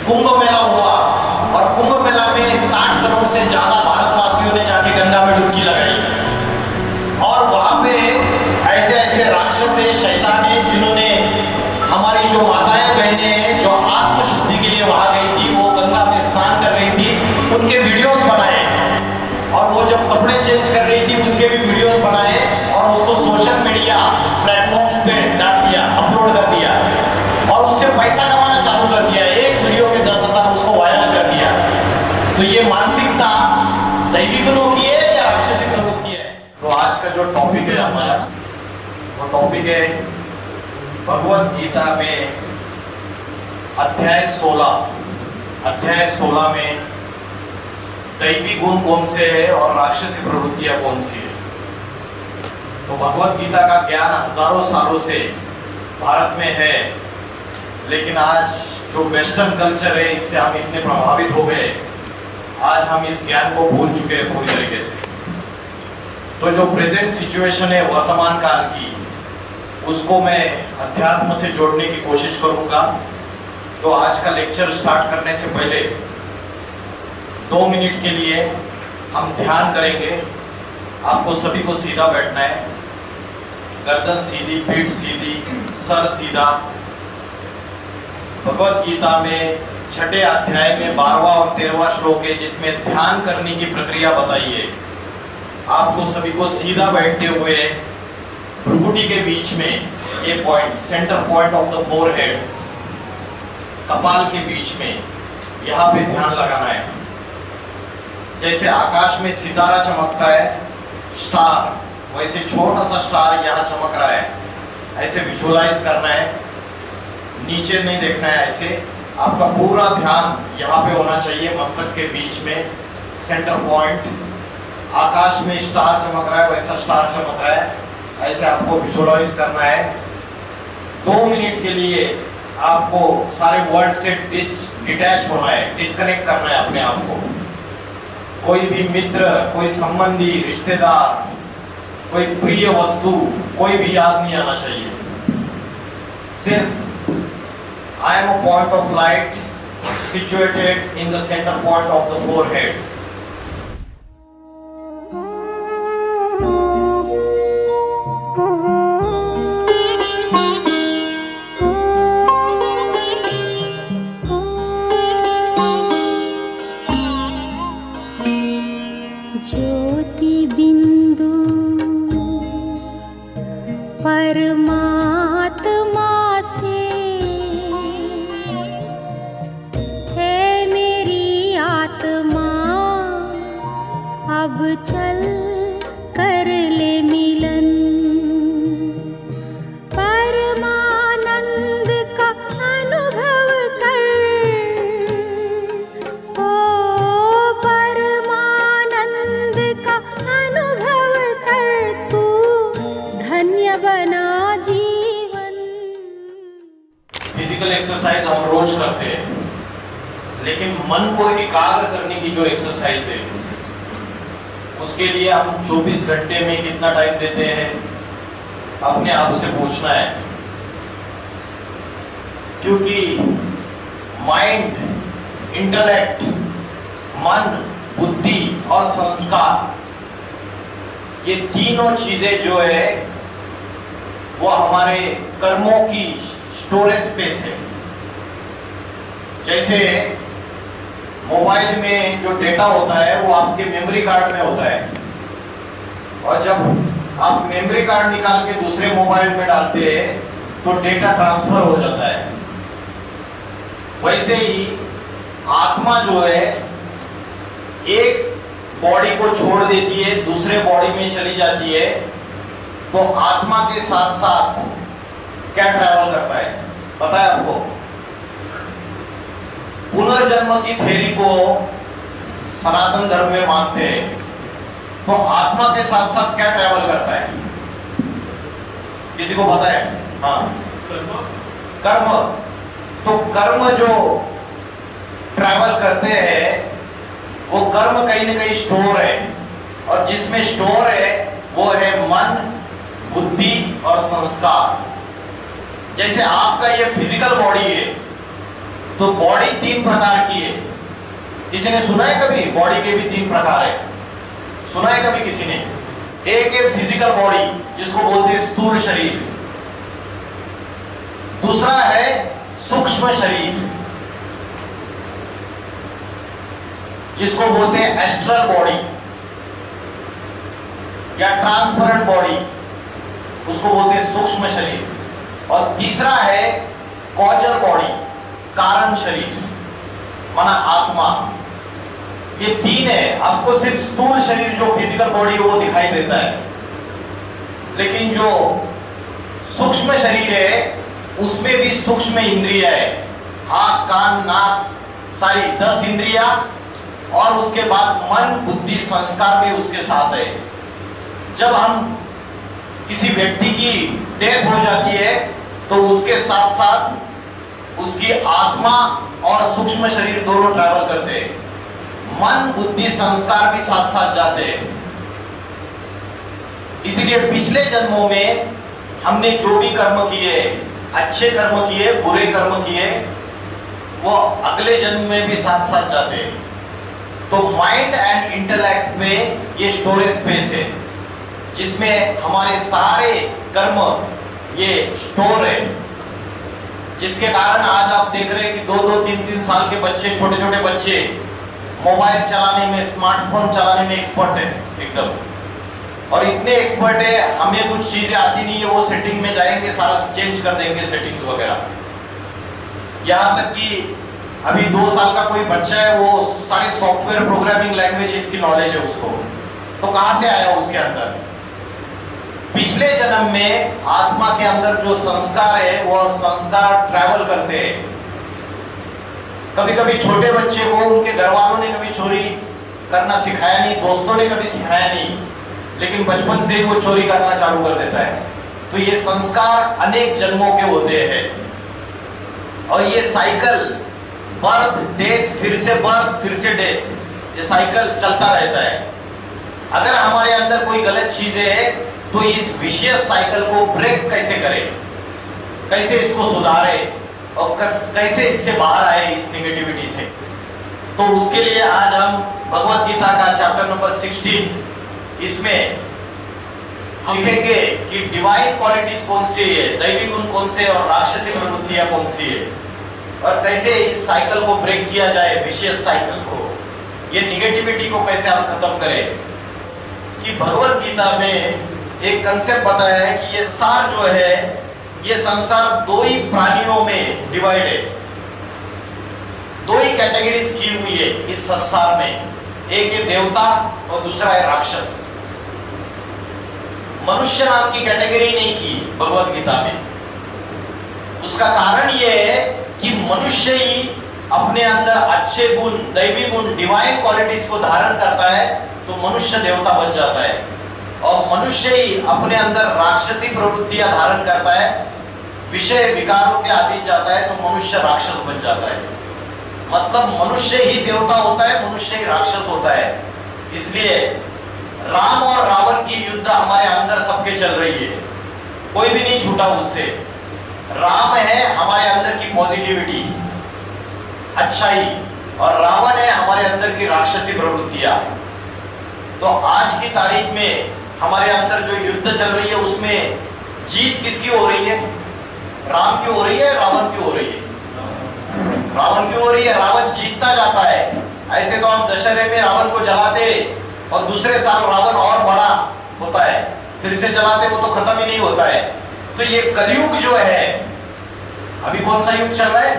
कुंभ मेला हुआ और कुंभ मेला में 60 करोड़ से ज्यादा भारतवासियों ने जाके गंगा में डुबकी लगाई और वहां पे ऐसे ऐसे राक्षस है, शैतान है, जिन्होंने हमारी जो माताएं बहनें हैं जो आत्मशुद्धि के लिए वहां गई थी, वो गंगा में स्नान कर रही थी, उनके वीडियोस बनाए और वो जब कपड़े चेंज कर रही थी उसके भी वीडियोस बनाए और उसको सोशल मीडिया प्लेटफॉर्म्स पे डाल दिया, अपलोड कर दिया और उससे पैसा कमाना चालू कर दिया। एक वीडियो के 10,000 उसको वायरल कर दिया। तो ये मानसिकता दैवी गुणों की है या राक्षसी प्रवृत्ति है? तो आज का जो टॉपिक है हमारा, वो टॉपिक है भगवत गीता में अध्याय 16 में दैवी गुण कौन से है और राक्षसी प्रवृत्तियां कौन सी है। तो भगवत गीता का ज्ञान हजारों सालों से भारत में है, लेकिन आज जो वेस्टर्न कल्चर है इससे हम इतने प्रभावित हो गए, आज हम इस ज्ञान को भूल चुके हैं पूरी तरीके से। तो जो प्रेजेंट सिचुएशन है वर्तमान काल की, उसको मैं अध्यात्म से जोड़ने की कोशिश करूंगा। तो आज का लेक्चर स्टार्ट करने से पहले 2 मिनट के लिए हम ध्यान करेंगे। आपको सभी को सीधा बैठना है, गर्दन सीधी, पीठ सीधी, सर सीधा। भगवत गीता में 6ठे अध्याय में 12वां और 13वां श्लोक है जिसमें ध्यान करने की प्रक्रिया बताई है। आपको सभी को सीधा बैठते हुए भ्रुकुटी के बीच में ये point, centre point of the forehead, कपाल के बीच में, यहाँ पे ध्यान लगाना है। जैसे आकाश में सितारा चमकता है, स्टार, वैसे छोटा सा स्टार यहाँ चमक रहा है, ऐसे विजुअलाइज करना है। नीचे नहीं देखना है, ऐसे आपका पूरा ध्यान यहाँ पे होना चाहिए, मस्तक के बीच में, सेंटर पॉइंट। आकाश में स्टार चमक रहा है, वैसा स्टार चमक रहा है, ऐसे आपको विजुअलाइज करना है। 2 मिनट के लिए आपको सारे वर्ड से डिटैच होना है, डिस्कनेक्ट करना है अपने आप को। कोई भी मित्र, कोई संबंधी, रिश्तेदार, कोई प्रिय वस्तु, कोई भी याद नहीं आना चाहिए। सिर्फ I am a point of light situated in the center point of the forehead. ज्योति बिंदु परमात्मा से है मेरी आत्मा, अब चल कर ले मिलन। परमानंद का अनुभव कर, ओ परमानंद का अनुभव कर, तू धन्य बना जीवन। फिजिकल एक्सरसाइज हम रोज करते हैं, लेकिन मन को एकाग्र करने की जो एक्सरसाइज है, उसके लिए हम 24 घंटे में कितना टाइम देते हैं, अपने आप से पूछना है। क्योंकि माइंड, इंटेलेक्ट, मन, बुद्धि और संस्कार, ये तीनों चीजें जो है वो हमारे कर्मों की स्टोरेज स्पेस है। जैसे मोबाइल में जो डेटा होता है वो आपके मेमोरी कार्ड में होता है, और जब आप मेमोरी कार्ड निकाल के दूसरे मोबाइल में डालते हैं तो डेटा ट्रांसफर हो जाता है। वैसे ही आत्मा जो है एक बॉडी को छोड़ देती है, दूसरे बॉडी में चली जाती है, तो आत्मा के साथ साथ क्या ट्रैवल करता है पता है आपको? पुनर्जन्म की थ्योरी को सनातन धर्म में मानते हैं, तो आत्मा के साथ साथ क्या ट्रैवल करता है, किसी को पता है? हाँ, कर्म। तो कर्म जो ट्रैवल करते हैं वो कर्म कहीं ना कहीं स्टोर है, और जिसमें स्टोर है वो है मन, बुद्धि और संस्कार। जैसे आपका ये फिजिकल बॉडी है, तो बॉडी 3 प्रकार की है। किसी ने सुना है कभी बॉडी के भी 3 प्रकार है? सुना है कभी किसी ने? एक है फिजिकल बॉडी, जिसको बोलते हैं स्थूल शरीर। दूसरा है सूक्ष्म शरीर, जिसको बोलते हैं एस्ट्रल बॉडी या ट्रांसपेरेंट बॉडी, उसको बोलते हैं सूक्ष्म शरीर। और तीसरा है कॉजल बॉडी, कारण शरीर, माना आत्मा। ये 3 है। आपको सिर्फ स्थूल शरीर जो फिजिकल बॉडी है वो दिखाई देता है, लेकिन जो सूक्ष्म शरीर है उसमें भी सूक्ष्म इंद्रिया है, आंख कान नाक सारी 10 इंद्रिया, और उसके बाद मन बुद्धि संस्कार भी उसके साथ है। जब हम किसी व्यक्ति की डेथ हो जाती है तो उसके साथ साथ उसकी आत्मा और सूक्ष्म शरीर दोनों ट्रैवल करते हैं, मन बुद्धि संस्कार भी साथ साथ जाते हैं। इसलिए पिछले जन्मों में हमने जो भी कर्म किए, अच्छे कर्म किए बुरे कर्म किए, वो अगले जन्म में भी साथ साथ जाते हैं। तो माइंड एंड इंटेलेक्ट में ये स्टोरेज स्पेस है, जिसमें हमारे सारे कर्म ये स्टोर है, जिसके कारण आज आप देख रहे हैं कि 2-2, 3-3 साल के बच्चे, छोटे छोटे बच्चे मोबाइल चलाने में, स्मार्टफोन चलाने में एक्सपर्ट है एकदम। और इतने एक्सपर्ट है, हमें कुछ चीजें आती नहीं है, वो सेटिंग में जाएंगे, सारा चेंज कर देंगे सेटिंग वगैरह। यहां तक कि अभी 2 साल का कोई बच्चा है, वो सारे सॉफ्टवेयर प्रोग्रामिंग लैंग्वेज की नॉलेज है उसको। तो कहां से आया उसके अंदर? पिछले जन्म में आत्मा के अंदर जो संस्कार है वो संस्कार ट्रैवल करते हैं। कभी कभी छोटे बच्चे को उनके घर वालों ने कभी चोरी करना सिखाया नहीं, दोस्तों ने कभी सिखाया नहीं, लेकिन बचपन से वो चोरी करना चालू कर देता है। तो ये संस्कार अनेक जन्मों के होते हैं। और ये साइकिल, बर्थ डेथ, फिर से बर्थ फिर से डेथ, ये साइकिल चलता रहता है। अगर हमारे अंदर कोई गलत चीजें है तो इस विशेष साइकिल को ब्रेक कैसे करें, कैसे इसको सुधारे और कैसे इससे बाहर आए इस नेगेटिविटी से। तो उसके लिए आज हम भगवत गीता का चैप्टर नंबर 16, इसमें हम देखेंगे कि डिवाइन क्वालिटीज कौन सी है, दैवी गुण कौन से और राक्षसी प्रवृत्तियां कौन सी है, और कैसे इस साइकिल को ब्रेक किया जाए, विशेष साइकिल को, ये निगेटिविटी को कैसे हम खत्म करें। कि भगवत गीता में एक कंसेप्ट बताया है कि ये सार जो है, ये संसार 2 ही प्राणियों में डिवाइड है, 2 ही कैटेगरीज की हुई है इस संसार में। एक है देवता और दूसरा है राक्षस। मनुष्य नाम की कैटेगरी नहीं की भगवत गीता में। उसका कारण यह है कि मनुष्य ही अपने अंदर अच्छे गुण, दैवी गुण, डिवाइन क्वालिटीज को धारण करता है तो मनुष्य देवता बन जाता है, और मनुष्य ही अपने अंदर राक्षसी प्रवृत्तियां धारण करता है, विषय विकारों के अधीन जाता है तो मनुष्य राक्षस बन जाता है। मतलब मनुष्य ही देवता होता है, मनुष्य ही राक्षस होता है। इसलिए राम और रावण की युद्ध हमारे अंदर सबके चल रही है, कोई भी नहीं छूटा उससे। राम है हमारे अंदर की पॉजिटिविटी, अच्छाई, और रावण है हमारे अंदर की राक्षसी प्रवृत्तियां। तो आज की तारीख में हमारे अंदर जो युद्ध चल रही है उसमें जीत किसकी हो रही है? राम की हो रही है, रावण की हो रही है? रावण की हो रही है। रावण जीतता जाता है। ऐसे तो हम दशहरे में रावण को जलाते और दूसरे साल रावण और बड़ा होता है, फिर से जलाते, वो तो खत्म ही नहीं होता है। तो ये कलयुग जो है, अभी कौन सा युग चल रहा है?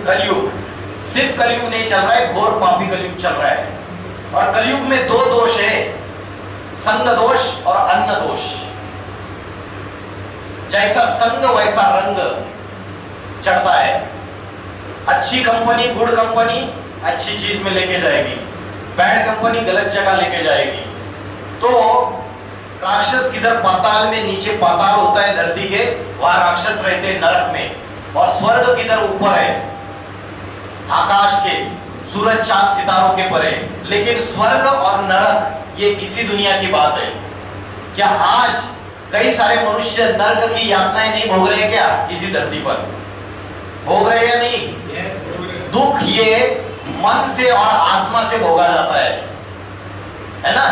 कलयुग। सिर्फ कलयुग नहीं चल रहा है, घोर पापी कलयुग चल रहा है। और कलयुग में 2 दोष है, संग दोष और अन्न दोष। जैसा संग वैसा रंग चढ़ता है। अच्छी कंपनी, गुड कंपनी अच्छी चीज में लेके जाएगी, बैड कंपनी गलत जगह लेके जाएगी। तो राक्षस किधर पाताल में, नीचे पाताल होता है धरती के, वहां राक्षस रहते हैं नरक में, और स्वर्ग किधर ऊपर है, आकाश के, सूरज चांद सितारों के परे। लेकिन स्वर्ग और नरक ये इसी दुनिया की बात है। क्या आज कई सारे मनुष्य नरक की यातनाएं नहीं भोग रहे हैं? क्या इसी धरती पर भोग रहे हैं या नहीं? दुख ये मन से और आत्मा से भोगा जाता है ना।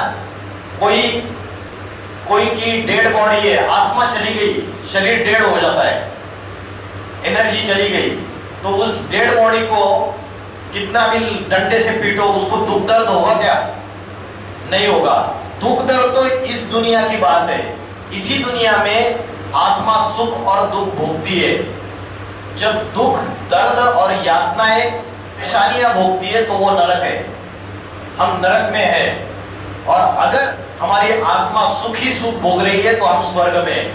कोई की डेड बॉडी है, आत्मा चली गई, शरीर डेड हो जाता है, एनर्जी चली गई, तो उस डेड बॉडी को कितना भी डंडे से पीटो, उसको दुख दर्द होगा क्या? नहीं होगा। दुख दर्द तो इस दुनिया की बात है। इसी दुनिया में आत्मा सुख और दुख भोगती है। जब दुख दर्द और यातनाएं परेशानियां भोगती है तो वो नरक है, हम नरक में है। और अगर हमारी आत्मा सुख ही सुख भोग रही है तो हम स्वर्ग में।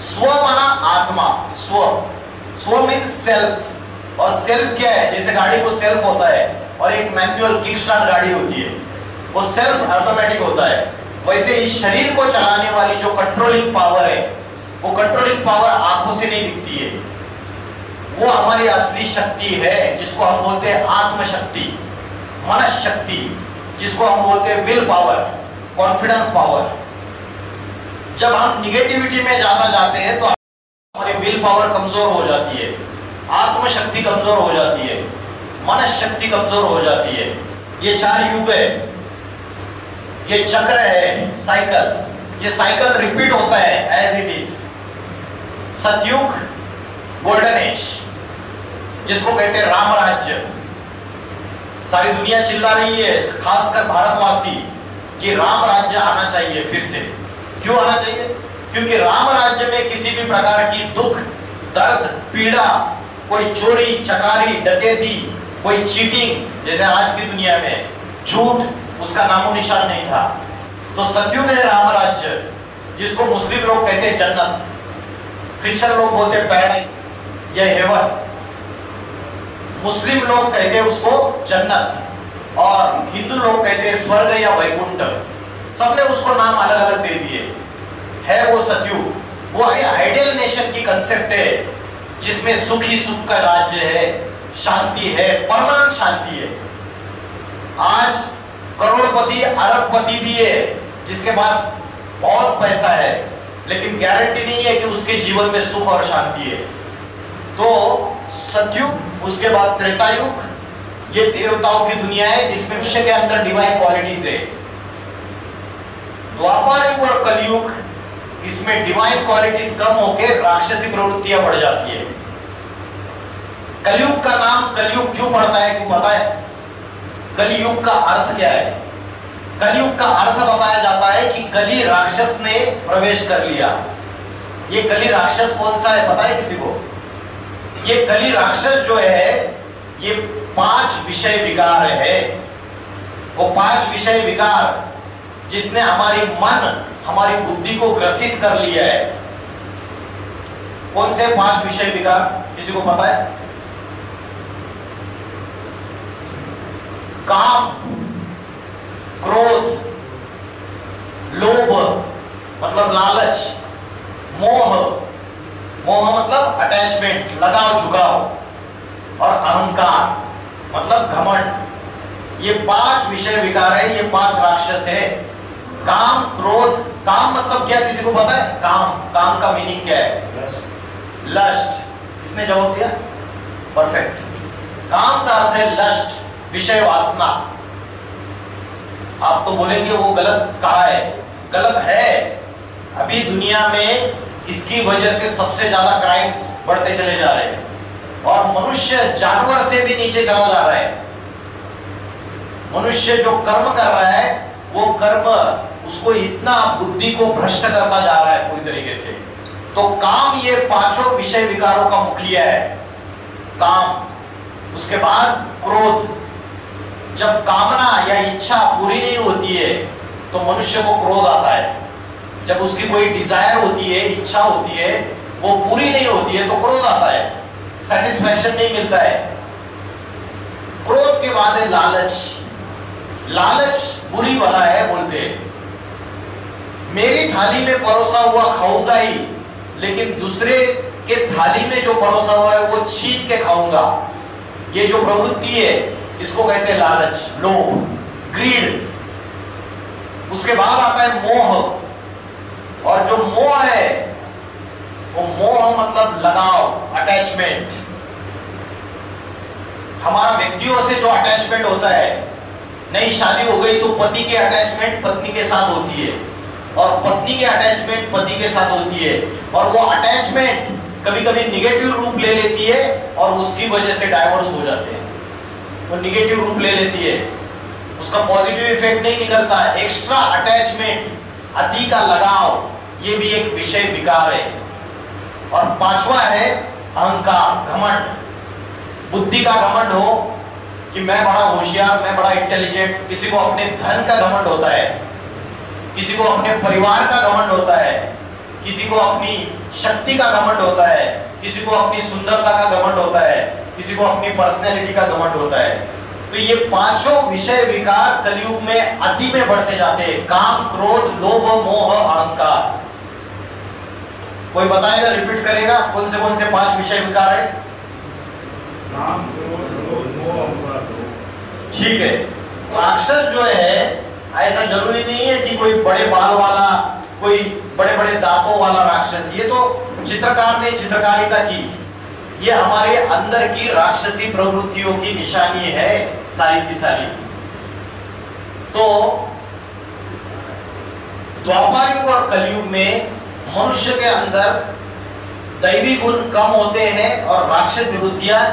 स्व माना आत्मा, स्व मीन्स सेल्फ। और सेल्फ क्या है? जैसे गाड़ी को सेल्फ होता है और एक मैनुअल किक स्टार्ट गाड़ी होती है, वो सेल्फ ऑटोमेटिक होता है। वैसे इस शरीर को चलाने वाली जो कंट्रोलिंग पावर है, वो कंट्रोलिंग पावर आंखों से नहीं दिखती है, वो हमारी असली शक्ति है, जिसको हम बोलते हैं आत्मशक्ति, मनस शक्ति, जिसको हम बोलते हैं विल पावर, कॉन्फिडेंस पावर। जब हम निगेटिविटी में ज्यादा जाते हैं तो हमारी विल पावर कमजोर हो जाती है, आत्मशक्ति कमजोर हो जाती है, मनस शक्ति कमजोर हो जाती है। ये 4 युग है, ये चक्र है, साइकिल। ये साइकिल रिपीट होता है एज इट इज। सतयुग गोल्डन एज, जिसको कहते हैं राम राज्य। सारी दुनिया चिल्ला रही है, खासकर भारतवासी, कि राम राज्य आना चाहिए फिर से। क्यों आना चाहिए? क्योंकि राम राज्य में किसी भी प्रकार की दुख दर्द पीड़ा, कोई चोरी चकारी डकैती, कोई चीटिंग, जैसे आज की दुनिया में झूठ, उसका नामो निशान नहीं था। तो सतयुग है राम राज्य, जिसको मुस्लिम लोग कहते हैं जन्नत, क्रिश्चियन लोग बोलते हैं पैराडाइज या हेवन, मुस्लिम लोग कहते हैं उसको जन्नत, और हिंदू लोग कहते हैं स्वर्ग या वैकुंठ। सबने उसको नाम अलग अलग दे दिए। है वो सतयुग, वो आइडियल नेशन की कंसेप्ट है, जिसमें सुख ही सुख का राज्य है, शांति है, परमानेंट शांति है। आज करोड़पति अरबपति भी है, जिसके पास बहुत पैसा है, लेकिन गारंटी नहीं है कि उसके जीवन में सुख और शांति है। तो सतयुग, उसके बाद त्रेतायुग, ये देवताओं की दुनिया है, जिसमें मनुष्य के अंदर डिवाइन क्वालिटीज है। द्वापर युग और कलयुग, इसमें डिवाइन क्वालिटीज कम होकर राक्षसी प्रवृत्तियां बढ़ जाती है। कलयुग का नाम कलयुग क्यों पड़ता है, किसी पता है? कलयुग का अर्थ क्या है? कलयुग का अर्थ बताया जाता है कि कली राक्षस ने प्रवेश कर लिया। ये कली राक्षस कौन सा है, पता है किसी को? ये कली राक्षस जो है, ये 5 विषय विकार है। वो 5 विषय विकार जिसने हमारी मन, हमारी बुद्धि को ग्रसित कर लिया है। कौन से 5 विषय विकार, किसी को पता है? काम, क्रोध, लोभ मतलब लालच, मोह, मोह मतलब अटैचमेंट, लगाव झुकाव, और अहंकार मतलब घमंड। ये 5 विषय विकार है, ये 5 राक्षस है। काम, क्रोध, काम मतलब क्या, किसी को पता है? काम का मीनिंग क्या है? लस्ट। इसने जवाब दिया, परफेक्ट। काम का अर्थ है लस्ट, विषय वासना। आप तो बोलेंगे वो गलत कहा है, गलत है। अभी दुनिया में इसकी वजह से सबसे ज्यादा क्राइम्स बढ़ते चले जा रहे हैं, और मनुष्य जानवर से भी नीचे चला जा रहा है। मनुष्य जो कर्म कर रहा है, वो कर्म उसको इतना बुद्धि को भ्रष्ट करता जा रहा है पूरी तरीके से। तो काम ये 5 विषय विकारों का मुखिया है, काम। उसके बाद क्रोध। जब कामना या इच्छा पूरी नहीं होती है तो मनुष्य को क्रोध आता है। जब उसकी कोई डिजायर होती है, इच्छा होती है, वो पूरी नहीं होती है तो क्रोध आता है, सेटिस्फैक्शन नहीं मिलता है। क्रोध के बाद है लालच। लालच बुरी वाला है, बोलते हैं मेरी थाली में परोसा हुआ खाऊंगा ही, लेकिन दूसरे के थाली में जो परोसा हुआ है वो छीन के खाऊंगा। ये जो प्रवृत्ति है, इसको कहते हैं लालच, लोभ, ग्रीड। उसके बाद आता है मोह, और जो मोह है वो मोह मतलब लगाव, अटैचमेंट। हमारा व्यक्तियों से जो अटैचमेंट होता है, नई शादी हो गई तो पति के अटैचमेंट पत्नी के साथ होती है और पत्नी के अटैचमेंट पति के साथ होती है, और वो अटैचमेंट कभी कभी निगेटिव रूप ले लेती है और उसकी वजह से डाइवोर्स हो जाते हैं। वो निगेटिव रूप ले लेती है, उसका पॉजिटिव इफेक्ट नहीं निकलता। एक्स्ट्रा अटैचमेंट, अति का लगाव, ये भी एक विषय विकार है। और पांचवा है अहंकार, घमंड। बुद्धि का घमंड हो कि मैं बड़ा होशियार, मैं बड़ा इंटेलिजेंट। किसी को अपने धन का घमंड होता है, किसी को अपने परिवार का घमंड होता है, किसी को अपनी शक्ति का घमंड होता है, किसी को अपनी सुंदरता का घमंड होता है, किसी को अपनी पर्सनैलिटी का घमंड होता है। तो ये पांचों विषय विकार कलयुग में अति में बढ़ते जाते हैं। काम, क्रोध, लोभ, मोह, अहंकार। कोई बताएगा, रिपीट करेगा कौन से 5 विषय विकार है? काम, क्रोध, लोभ, मोह, अहंकार। ठीक है। राक्षस जो है, ऐसा जरूरी नहीं है कि कोई बड़े बाल वाला, कोई बड़े बड़े दांतों वाला राक्षस। ये तो चित्रकार ने चित्रकारिता की, ये हमारे अंदर की राक्षसी प्रवृत्तियों की निशानी है सारी की सारी। तो द्वापर युग और कलयुग में मनुष्य के अंदर दैवी गुण कम होते हैं और राक्षसी वृत्तियां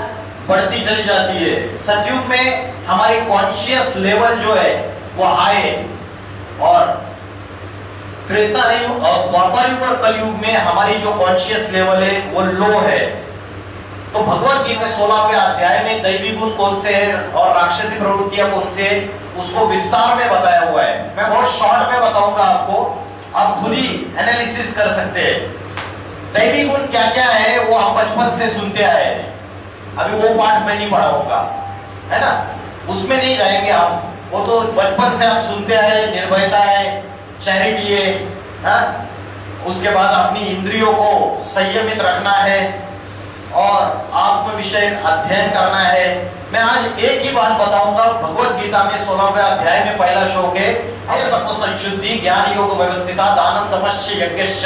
बढ़ती चली जाती है। सतयुग में हमारी कॉन्शियस लेवल जो है वो हाई है, और त्रेता युग और द्वापर युग और कलयुग में हमारी जो कॉन्शियस लेवल है वो लो है। तो भगवत गीता 16वें अध्याय में दैवी गुण कौन से हैं और राक्षसी प्रवृत्तियां कौन से हैं, उसको विस्तार में बताया हुआ है। मैं बहुत शॉर्ट में बताऊंगा आपको, आप खुद ही एनालिसिस कर सकते हैं। दैवी गुण क्या क्या है वो हम बचपन से सुनते आए हैं, अभी वो पाठ मैं नहीं पढ़ाऊंगा, है ना, उसमें नहीं जाएंगे हम। वो तो बचपन से हम सुनते आए, निर्भयता है, चैरिटी है, उसके बाद अपनी इंद्रियों को संयमित रखना है और आत्म विषय अध्ययन करना है। मैं आज एक ही बात बताऊंगा, भगवत गीता में 16वें अध्याय में पहला श्लोक है, सत्व संशुद्धि ज्ञान योग व्यवस्थिता दानं तपस्य यज्ञश्च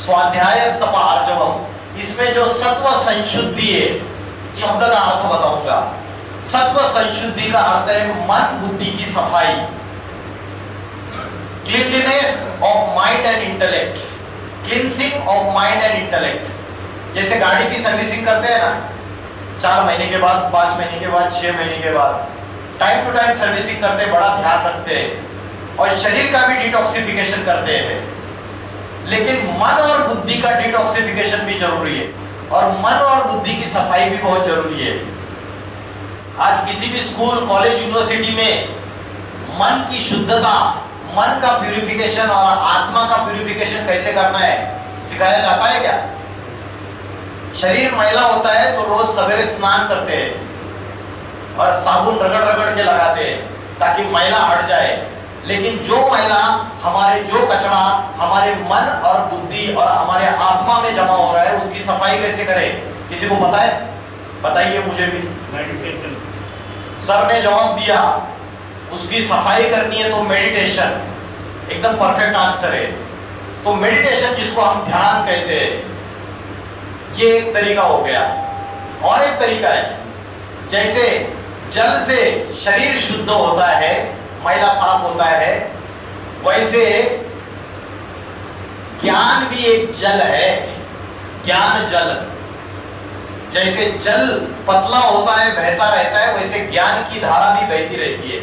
स्वाध्यायस्तप आर्जवम्। इसमें जो सत्व संशुद्धि है, शब्द का अर्थ बताऊंगा। सत्व संशुद्धि का अर्थ है मन बुद्धि की सफाई, cleanliness of mind and intellect, cleansing of mind and intellect. जैसे गाड़ी की सर्विसिंग करते हैं ना, 4 महीने के बाद, 5 महीने के बाद, 6 महीने के बाद, टाइम टू टाइम सर्विसिंग करते हैं, बड़ा ध्यान रखते हैं और शरीर का भी डिटॉक्सिफिकेशन करते हैं। लेकिन मन और बुद्धि का डिटॉक्सिफिकेशन भी जरूरी है और मन और बुद्धि की सफाई भी बहुत जरूरी है। आज किसी भी स्कूल, कॉलेज, यूनिवर्सिटी में मन की शुद्धता, मन का प्यूरिफिकेशन और आत्मा का प्यूरिफिकेशन कैसे करना है सिखाया जाता है क्या? शरीर मैला होता है तो रोज सवेरे स्नान करते हैं और साबुन रगड़ रगड़ के लगाते हैं ताकि मैला हट जाए। लेकिन जो मैला, हमारे जो कचरा हमारे मन और बुद्धि और हमारे आत्मा में जमा हो रहा है, उसकी सफाई कैसे करें? किसी को पता है? बताइए मुझे भी। मेडिटेशन। सर ने जवाब दिया, उसकी सफाई करनी है तो मेडिटेशन, एकदम परफेक्ट आंसर है। तो मेडिटेशन जिसको हम ध्यान कहते हैं, ये एक तरीका हो गया। और एक तरीका है, जैसे जल से शरीर शुद्ध होता है, मैला साफ होता है, वैसे ज्ञान भी एक जल है, ज्ञान जल। जैसे जल पतला होता है, बहता रहता है, वैसे ज्ञान की धारा भी बहती रहती है।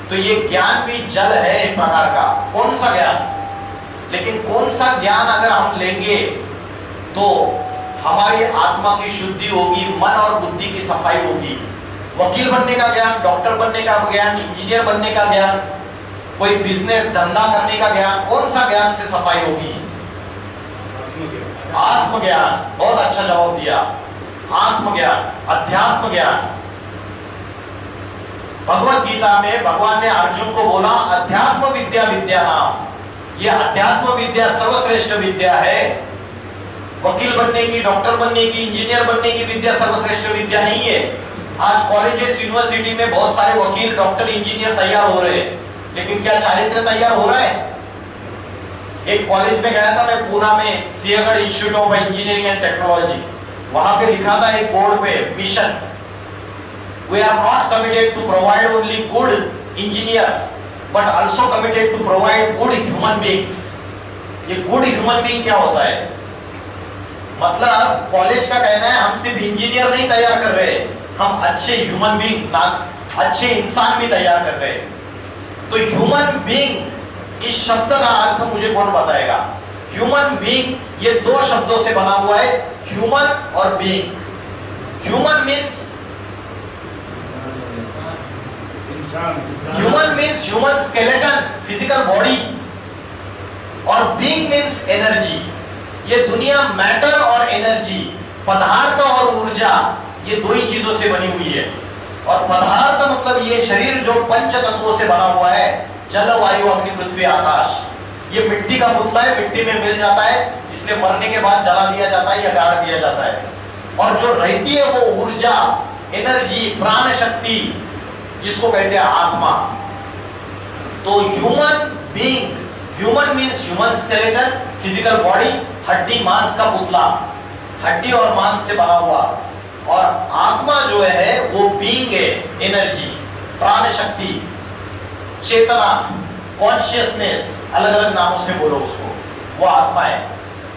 तो ये ज्ञान भी जल है एक प्रकार का। कौन सा ज्ञान? लेकिन कौन सा ज्ञान अगर हम लेंगे तो हमारी आत्मा की शुद्धि होगी, मन और बुद्धि की सफाई होगी। वकील बनने का ज्ञान, डॉक्टर बनने का ज्ञान, इंजीनियर बनने का ज्ञान, कोई बिजनेस धंधा करने का ज्ञान, कौन सा ज्ञान से सफाई होगी? आत्मज्ञान। बहुत अच्छा जवाब दिया, आत्मज्ञान, अध्यात्म ज्ञान। भगवत गीता में भगवान ने अर्जुन को बोला, अध्यात्म विद्या विद्या नाम। यह अध्यात्म विद्या सर्वश्रेष्ठ विद्या है। वकील बनने की, डॉक्टर बनने की, इंजीनियर बनने की विद्या सर्वश्रेष्ठ विद्या नहीं है। आज कॉलेजेस, यूनिवर्सिटी में बहुत सारे वकील, डॉक्टर, इंजीनियर तैयार हो रहे हैं, लेकिन क्या चारित्र तैयार हो रहा है? एक कॉलेज में गया था मैं, पूना में, Sinhagad institute of engineering and technology. वहां पे लिखा था एक बोर्ड पे, mission We are not committed to provide only good engineers, but also committed to provide good human beings. ये good human being क्या होता है? मतलब कॉलेज का कहना है हम सिर्फ इंजीनियर नहीं तैयार कर रहे, हम अच्छे ह्यूमन बीइंग, अच्छे इंसान भी तैयार कर रहे हैं। तो ह्यूमन बीइंग इस शब्द का अर्थ मुझे कौन बताएगा? ह्यूमन बीइंग ये दो शब्दों से बना हुआ है, ह्यूमन और being. Human means human skeleton, physical body, और बीइंग मीन्स एनर्जी। ये दुनिया मैटर और एनर्जी, पदार्थ और ऊर्जा, ये दो ही चीजों से बनी हुई है। और पदार्थ मतलब ये शरीर जो पंच तत्वों से बना हुआ है, जल वायु अग्नि पृथ्वी आकाश। ये मिट्टी का पुतला है, मिट्टी में मिल जाता है, इसलिए मरने के बाद जला दिया जाता है या गाड़ दिया जाता है। और जो रहती है वो ऊर्जा, एनर्जी, प्राण शक्ति, जिसको कहते हैं आत्मा। तो human being, human means human skeleton, physical body, हड्डी मांस का पुतला, हड्डी और मांस से बना हुआ। और आत्मा जो है वो बीइंग है, एनर्जी, प्राण शक्ति, चेतना, कॉन्शियसनेस, अलग अलग नामों से बोलो उसको, वो आत्मा है।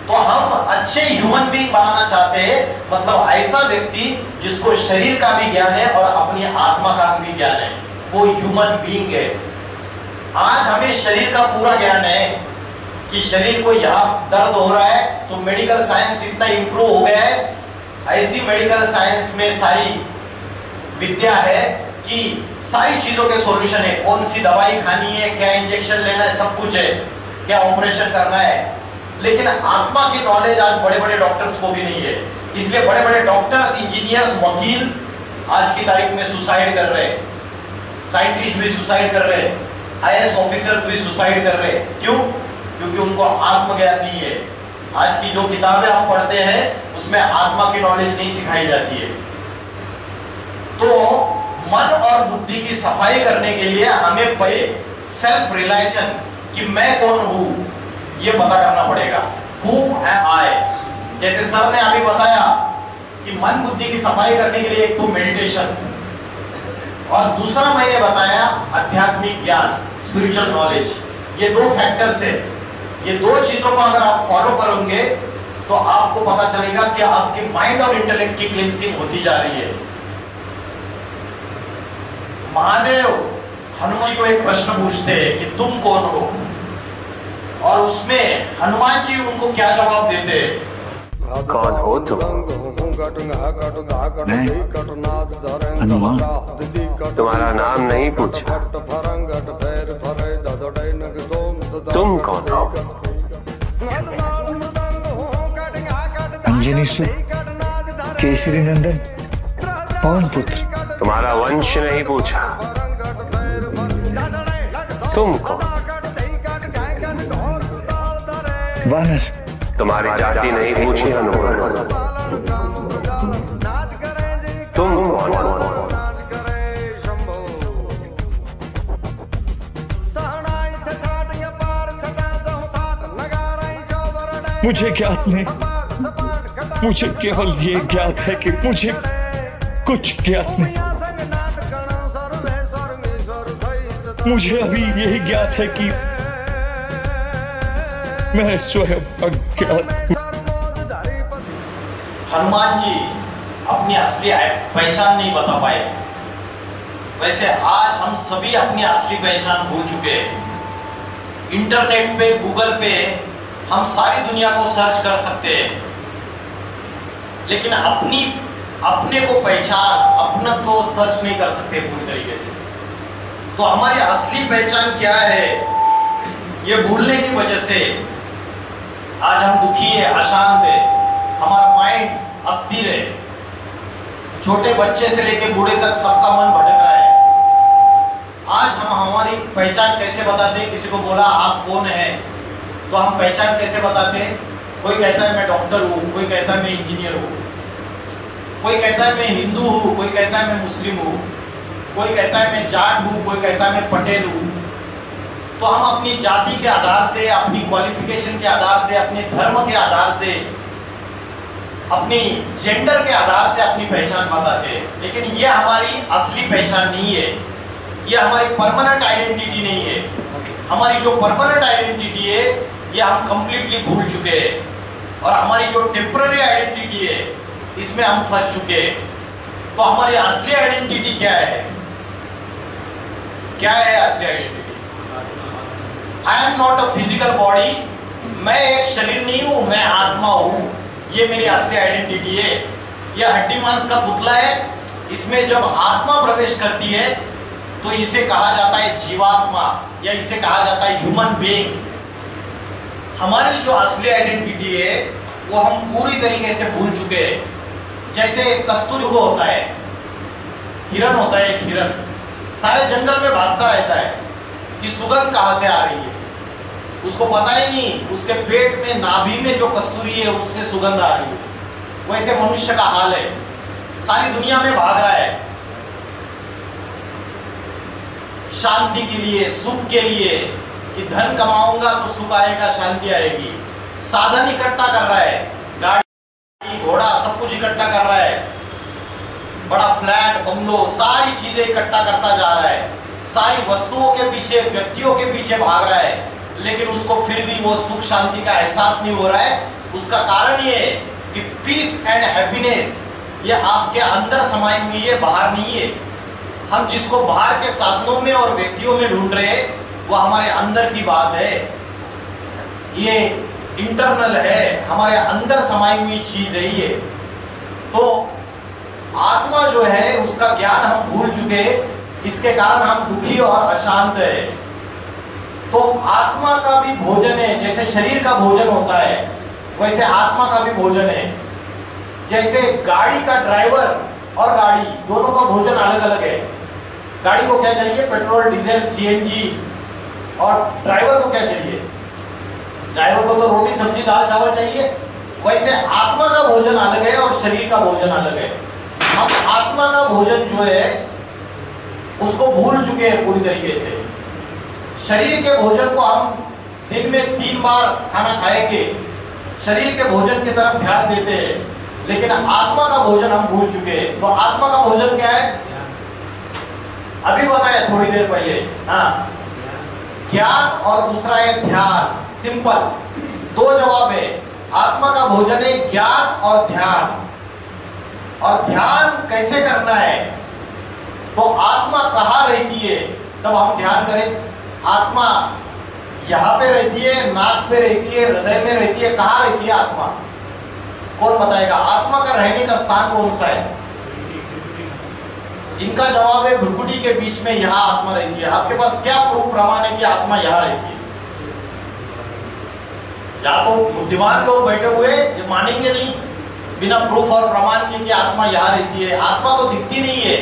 तो हम अच्छे ह्यूमन बीइंग बनाना चाहते हैं, मतलब ऐसा व्यक्ति जिसको शरीर का भी ज्ञान है और अपनी आत्मा का भी ज्ञान है, वो ह्यूमन बीइंग है। आज हमें शरीर का पूरा ज्ञान है कि शरीर को यहाँ दर्द हो रहा है, तो मेडिकल साइंस इतना इंप्रूव हो गया है, ऐसी मेडिकल साइंस में सारी विद्या है कि सारी चीजों के सॉल्यूशन है। कौन सी दवाई खानी है, क्या इंजेक्शन लेना है, सब कुछ है, क्या ऑपरेशन करना है। लेकिन आत्मा की नॉलेज आज बड़े बड़े डॉक्टर्स को भी नहीं है, इसलिए बड़े बड़े डॉक्टर्स, इंजीनियर्स, वकील आज की तारीख में सुसाइड कर रहे हैं, साइंटिस्ट भी सुसाइड कर रहे हैं, आईएएस ऑफिसर्स भी सुसाइड कर रहे हैं। क्यों? क्योंकि उनको आत्मज्ञान नहीं है। आज की जो किताबें हम पढ़ते हैं उसमें आत्मा की नॉलेज नहीं सिखाई जाती है। तो मन और बुद्धि की सफाई करने के लिए हमें पहले सेल्फ रियलाइजेशन कि मैं कौन हूं ये पता करना पड़ेगा। हु एम आई? जैसे सर ने अभी बताया कि मन बुद्धि की सफाई करने के लिए एक तो मेडिटेशन, और दूसरा मैंने बताया आध्यात्मिक ज्ञान, स्पिरिचुअल नॉलेज। ये दो फैक्टर्स है, ये दो चीजों को अगर आप फॉलो करोगे तो आपको पता चलेगा कि आपकी माइंड और इंटेलेक्ट की क्लींसिंग होती जा रही है। महादेव हनुमान को एक प्रश्न पूछते हैं कि तुम कौन हो, और उसमें हनुमान जी उनको क्या जवाब देते हैं? कौन हो तुम? मैं हनुमान। तुम्हारा नाम नहीं पूछा, तुम कौन हो? अंजनी सुत, केसरी नंदन, पवन पुत्र। तुम्हारा वंश नहीं पूछा, तुम कौन? वानर। तुम्हारी जाति नहीं पूछी हनुमान, तुम कौन हो? मुझे ज्ञात नहीं, मुझे केवल ये ज्ञात है कि मुझे कुछ ज्ञात नहीं। मुझे अभी यही ज्ञात है कि मैं स्वयं अज्ञात हूं। हनुमान जी अपनी असली पहचान नहीं बता पाए। वैसे आज हम सभी अपनी असली पहचान भूल चुके हैं। इंटरनेट पे, गूगल पे हम सारी दुनिया को सर्च कर सकते हैं, लेकिन अपने को पहचान, अपना को सर्च नहीं कर सकते पूरी तरीके से। तो हमारी असली पहचान क्या है, ये भूलने की वजह से आज हम दुखी है, अशांत है, हमारा माइंड अस्थिर है। छोटे बच्चे से लेकर बूढ़े तक सबका मन भटक रहा है। आज हम हमारी पहचान कैसे बताते? किसी को बोला आप कौन है, तो हम पहचान कैसे बताते? कोई कहता है मैं डॉक्टर हूँ, कोई कहता है मैं इंजीनियर हूँ, कोई कहता है मैं हिंदू हूँ, कोई कहता है मैं मुस्लिम हूँ, कोई कहता है मैं जाट हूँ, कोई कहता है मैं पटेल हूँ। तो हम अपनी जाति के आधार से, अपनी क्वालिफिकेशन के आधार से, अपने धर्म के आधार से अपनी जेंडर के आधार से अपनी पहचान बताते हैं, लेकिन ये हमारी असली पहचान नहीं है, ये हमारी परमानेंट आइडेंटिटी नहीं है। हमारी जो परमानेंट आइडेंटिटी है ये हम कंप्लीटली भूल चुके हैं, और हमारी जो टेम्पररी आइडेंटिटी है इसमें हम फंस चुके हैं। तो हमारी असली आइडेंटिटी क्या है? क्या है असली identity? I am not a physical body, मैं एक शरीर नहीं हूं, मैं आत्मा हूं। ये मेरी असली आइडेंटिटी है। यह हड्डी मांस का पुतला है, इसमें जब आत्मा प्रवेश करती है तो इसे कहा जाता है जीवात्मा, या इसे कहा जाता है ह्यूमन बीइंग। हमारी जो असली आइडेंटिटी है वो हम पूरी तरीके से भूल चुके हैं। जैसे कस्तूरबा होता है, हिरन होता है, एक हिरन सारे जंगल में भागता रहता है कि सुगंध कहां से आ रही है, उसको पता ही नहीं, उसके पेट में नाभि में जो कस्तूरी है उससे सुगंध आ रही है। वैसे मनुष्य का हाल है, सारी दुनिया में भाग रहा है शांति के लिए, सुख के लिए, कि धन कमाऊंगा तो सुख आएगा, शांति आएगी। साधन इकट्ठा कर रहा है, गाड़ी घोड़ा सब कुछ इकट्ठा कर रहा है, बड़ा फ्लैट बंगलो सारी चीजें इकट्ठा करता जा रहा है, सारी वस्तुओं के पीछे, व्यक्तियों के पीछे भाग रहा है, लेकिन उसको फिर भी वो सुख शांति का एहसास नहीं हो रहा है। उसका कारण ये है कि पीस एंड हैप्पीनेस ये आपके अंदर समाई हुई है, बाहर नहीं है। हम जिसको बाहर के साधनों में और व्यक्तियों में ढूंढ रहे हैं वो हमारे अंदर की बात है, ये इंटरनल है, हमारे अंदर समाई हुई चीज है ये। तो आत्मा जो है उसका ज्ञान हम भूल चुके, इसके कारण हम दुखी और अशांत है। तो आत्मा का भी भोजन है, जैसे शरीर का भोजन होता है वैसे आत्मा का भी भोजन है। जैसे गाड़ी का ड्राइवर और गाड़ी दोनों का भोजन अलग अलग है। गाड़ी को क्या चाहिए? Petrol, diesel, CNG. और ड्राइवर को क्या चाहिए? ड्राइवर को तो रोटी सब्जी दाल चावल चाहिए। वैसे आत्मा का भोजन अलग है और शरीर का भोजन अलग है। हम आत्मा का भोजन जो है उसको भूल चुके हैं पूरी तरीके से। शरीर के भोजन को हम दिन में 3 बार खाना खाएंगे, शरीर के भोजन की तरफ ध्यान देते हैं, लेकिन आत्मा का भोजन हम भूल चुके हैं। तो आत्मा का भोजन क्या है? अभी बताया थोड़ी देर पहले। हाँ, ज्ञान और दूसरा है ध्यान। सिंपल, 2 जवाब है। आत्मा का भोजन है ज्ञान और ध्यान। और ध्यान कैसे करना है? तो आत्मा कहाँ रहती है तब हम ध्यान करें? आत्मा यहाँ पे रहती है, नाक पे रहती है, हृदय में रहती है, कहाँ रहती है आत्मा? कौन बताएगा? आत्मा का रहने का स्थान कौन सा है? इनका जवाब है भ्रुकुटी के बीच में, यहाँ आत्मा रहती है। आपके पास क्या प्रूफ प्रमाण है कि आत्मा यहाँ रहती है? या तो बुद्धिमान लोग बैठे हुए ये मानेंगे नहीं बिना प्रूफ और प्रमाण के कि आत्मा यहाँ रहती है। आत्मा तो दिखती नहीं है,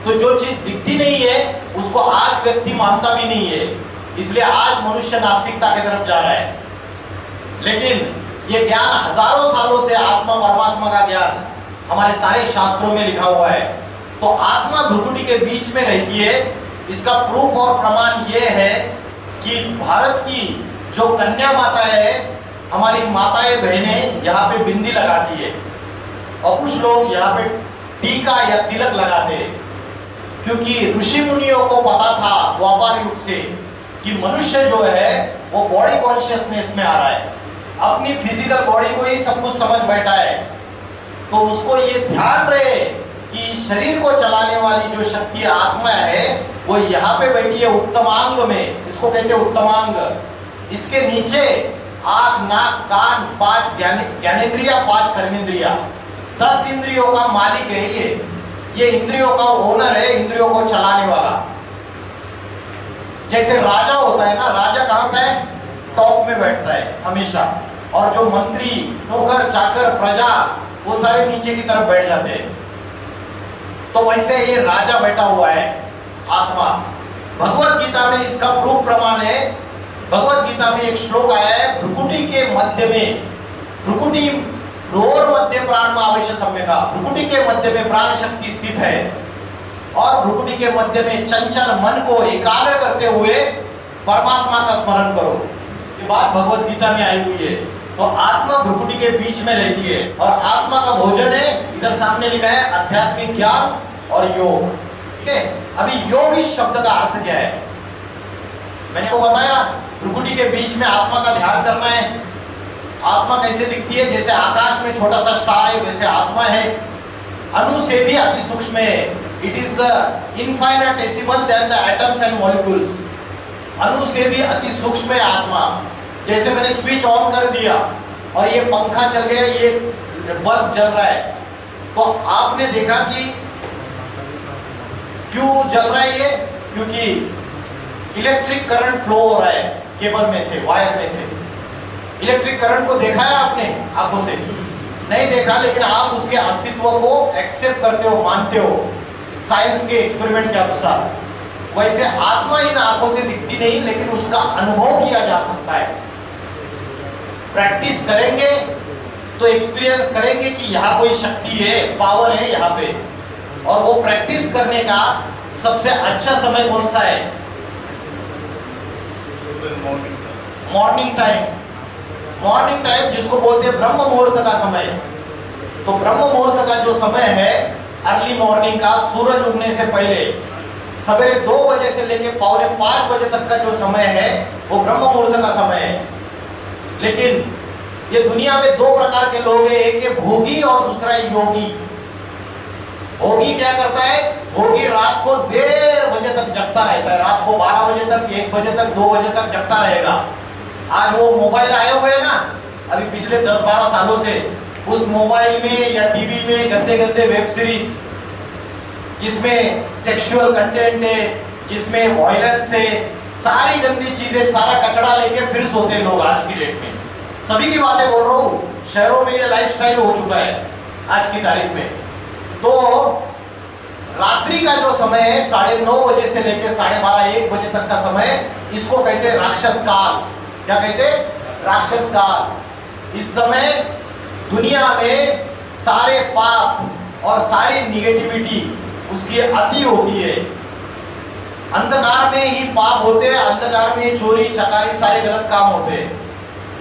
तो जो चीज दिखती नहीं है उसको आज व्यक्ति मानता भी नहीं है, इसलिए आज मनुष्य नास्तिकता की तरफ जा रहा है। लेकिन ये ज्ञान हजारों सालों से आत्मा परमात्मा का ज्ञान हमारे सारे शास्त्रों में लिखा हुआ है। तो आत्मा भ्रुकुटी के बीच में रहती है। इसका प्रूफ और प्रमाण ये है कि भारत की जो कन्या माता है, हमारी माताएं बहनें यहाँ पे बिंदी लगाती है और कुछ लोग यहाँ पे टीका या तिलक लगाते हैं, क्योंकि ऋषि मुनियों को पता था द्वापर युग से कि मनुष्य जो है वो बॉडी कॉन्शियसनेस में आ रहा है, अपनी फिजिकल बॉडी को ही सब कुछ समझ बैठा है। तो उसको ये ध्यान रहे कि शरीर को चलाने वाली जो शक्ति आत्मा है वो यहाँ पे बैठी है उत्तमांग में, इसको कहते हैं उत्तमांग। इसके नीचे आंख, नाक, कान, 5 ज्ञानेंद्रिया, 5 कर्मेंद्रिया, 10 इंद्रियों का मालिक है ये इंद्रियों का ओनर है, इंद्रियों को चलाने वाला। जैसे राजा होता है ना, राजा कहाँ होता है? टॉप में बैठता है हमेशा, और जो मंत्री, नौकर, चाकर, प्रजा वो सारे नीचे की तरफ बैठ जाते हैं। तो वैसे ये राजा बैठा हुआ है आत्मा। भगवत गीता में इसका प्रूफ प्रमाण है। भगवत गीता में एक श्लोक आया है, भ्रुकुटी के मध्य में, भ्रुकुटी रोर मध्य प्राण में आवश्य सम्यका, भ्रुकुटी के मध्य में प्राण शक्ति स्थित है और भ्रुकुटी के मध्य में चंचल मन को एकाग्र करते हुए परमात्मा का स्मरण करो। ये बात भगवत गीता में आई हुई है। तो आत्मा भ्रुकुटी के बीच में रहती है और आत्मा का भोजन है, इधर सामने लिखा है आध्यात्मिक ज्ञान और योग। ठीक है, अभी योग इस शब्द का अर्थ क्या है? मैंने को बताया भ्रुकुटी के बीच में आत्मा का ध्यान करना है। आत्मा कैसे दिखती है? जैसे आकाश में छोटा सा स्टार है वैसे आत्मा है, अणु से भी अति सूक्ष्म है। It is the infinitesimal then the atoms and molecules. अणु से भी अति सूक्ष्म है आत्मा। जैसे मैंने स्विच ऑन कर दिया और ये पंखा चल गया, ये बल्ब जल रहा है, तो आपने देखा कि क्यों जल रहा है ये? क्योंकि इलेक्ट्रिक करंट फ्लो हो रहा है केबल में से, वायर में से। इलेक्ट्रिक करंट को देखा है आपने आंखों से? नहीं देखा, लेकिन आप उसके अस्तित्व को एक्सेप्ट करते हो, मानते हो साइंस के एक्सपेरिमेंट के अनुसार। वैसे आत्मा इन आंखों से दिखती नहीं, लेकिन उसका अनुभव किया जा सकता है। प्रैक्टिस करेंगे तो एक्सपीरियंस करेंगे कि यहाँ कोई शक्ति है, पावर है यहाँ पे। और वो प्रैक्टिस करने का सबसे अच्छा समय कौन सा है? Morning time. मॉर्निंग टाइम जिसको बोलते हैं ब्रह्म मुहूर्त का समय। तो ब्रह्म मुहूर्त का जो समय है अर्ली मॉर्निंग का, सूरज उगने से पहले सवेरे 2 बजे से लेकर 4:45 बजे तक का जो समय है वो ब्रह्म मुहूर्त का समय है। लेकिन ये दुनिया में 2 प्रकार के लोग हैं, एक है भोगी और दूसरा है योगी। भोगी क्या करता है? भोगी रात को देर बजे तक जगता रहता है, रात को 12 बजे तक, 1 बजे तक, 2 बजे तक जगता रहेगा। आज वो मोबाइल आए हुए हैं ना, अभी पिछले 10-12 सालों से उस मोबाइल में या टीवी में गंदे गंदे वेब सीरीज जिसमें सेक्सुअल कंटेंट है, जिसमें वायलेंस है, सारी गंदी चीजें, सारा कचरा लेके फिर सोते हैं लोग आज की डेट में। सभी की बातें बोल रहा हूँ, शहरों में ये लाइफस्टाइल हो चुका है आज की तारीख में। तो रात्रि का जो समय है 9:30 बजे से लेकर 12:30-1 बजे तक का समय, इसको कहते हैं राक्षस काल। क्या कहते हैं? राक्षस काल। इस समय दुनिया में सारे पाप और सारी निगेटिविटी उसकी अति होती है। अंधकार में ही पाप होते हैं, अंधकार में चोरी चकारी सारे गलत काम होते हैं।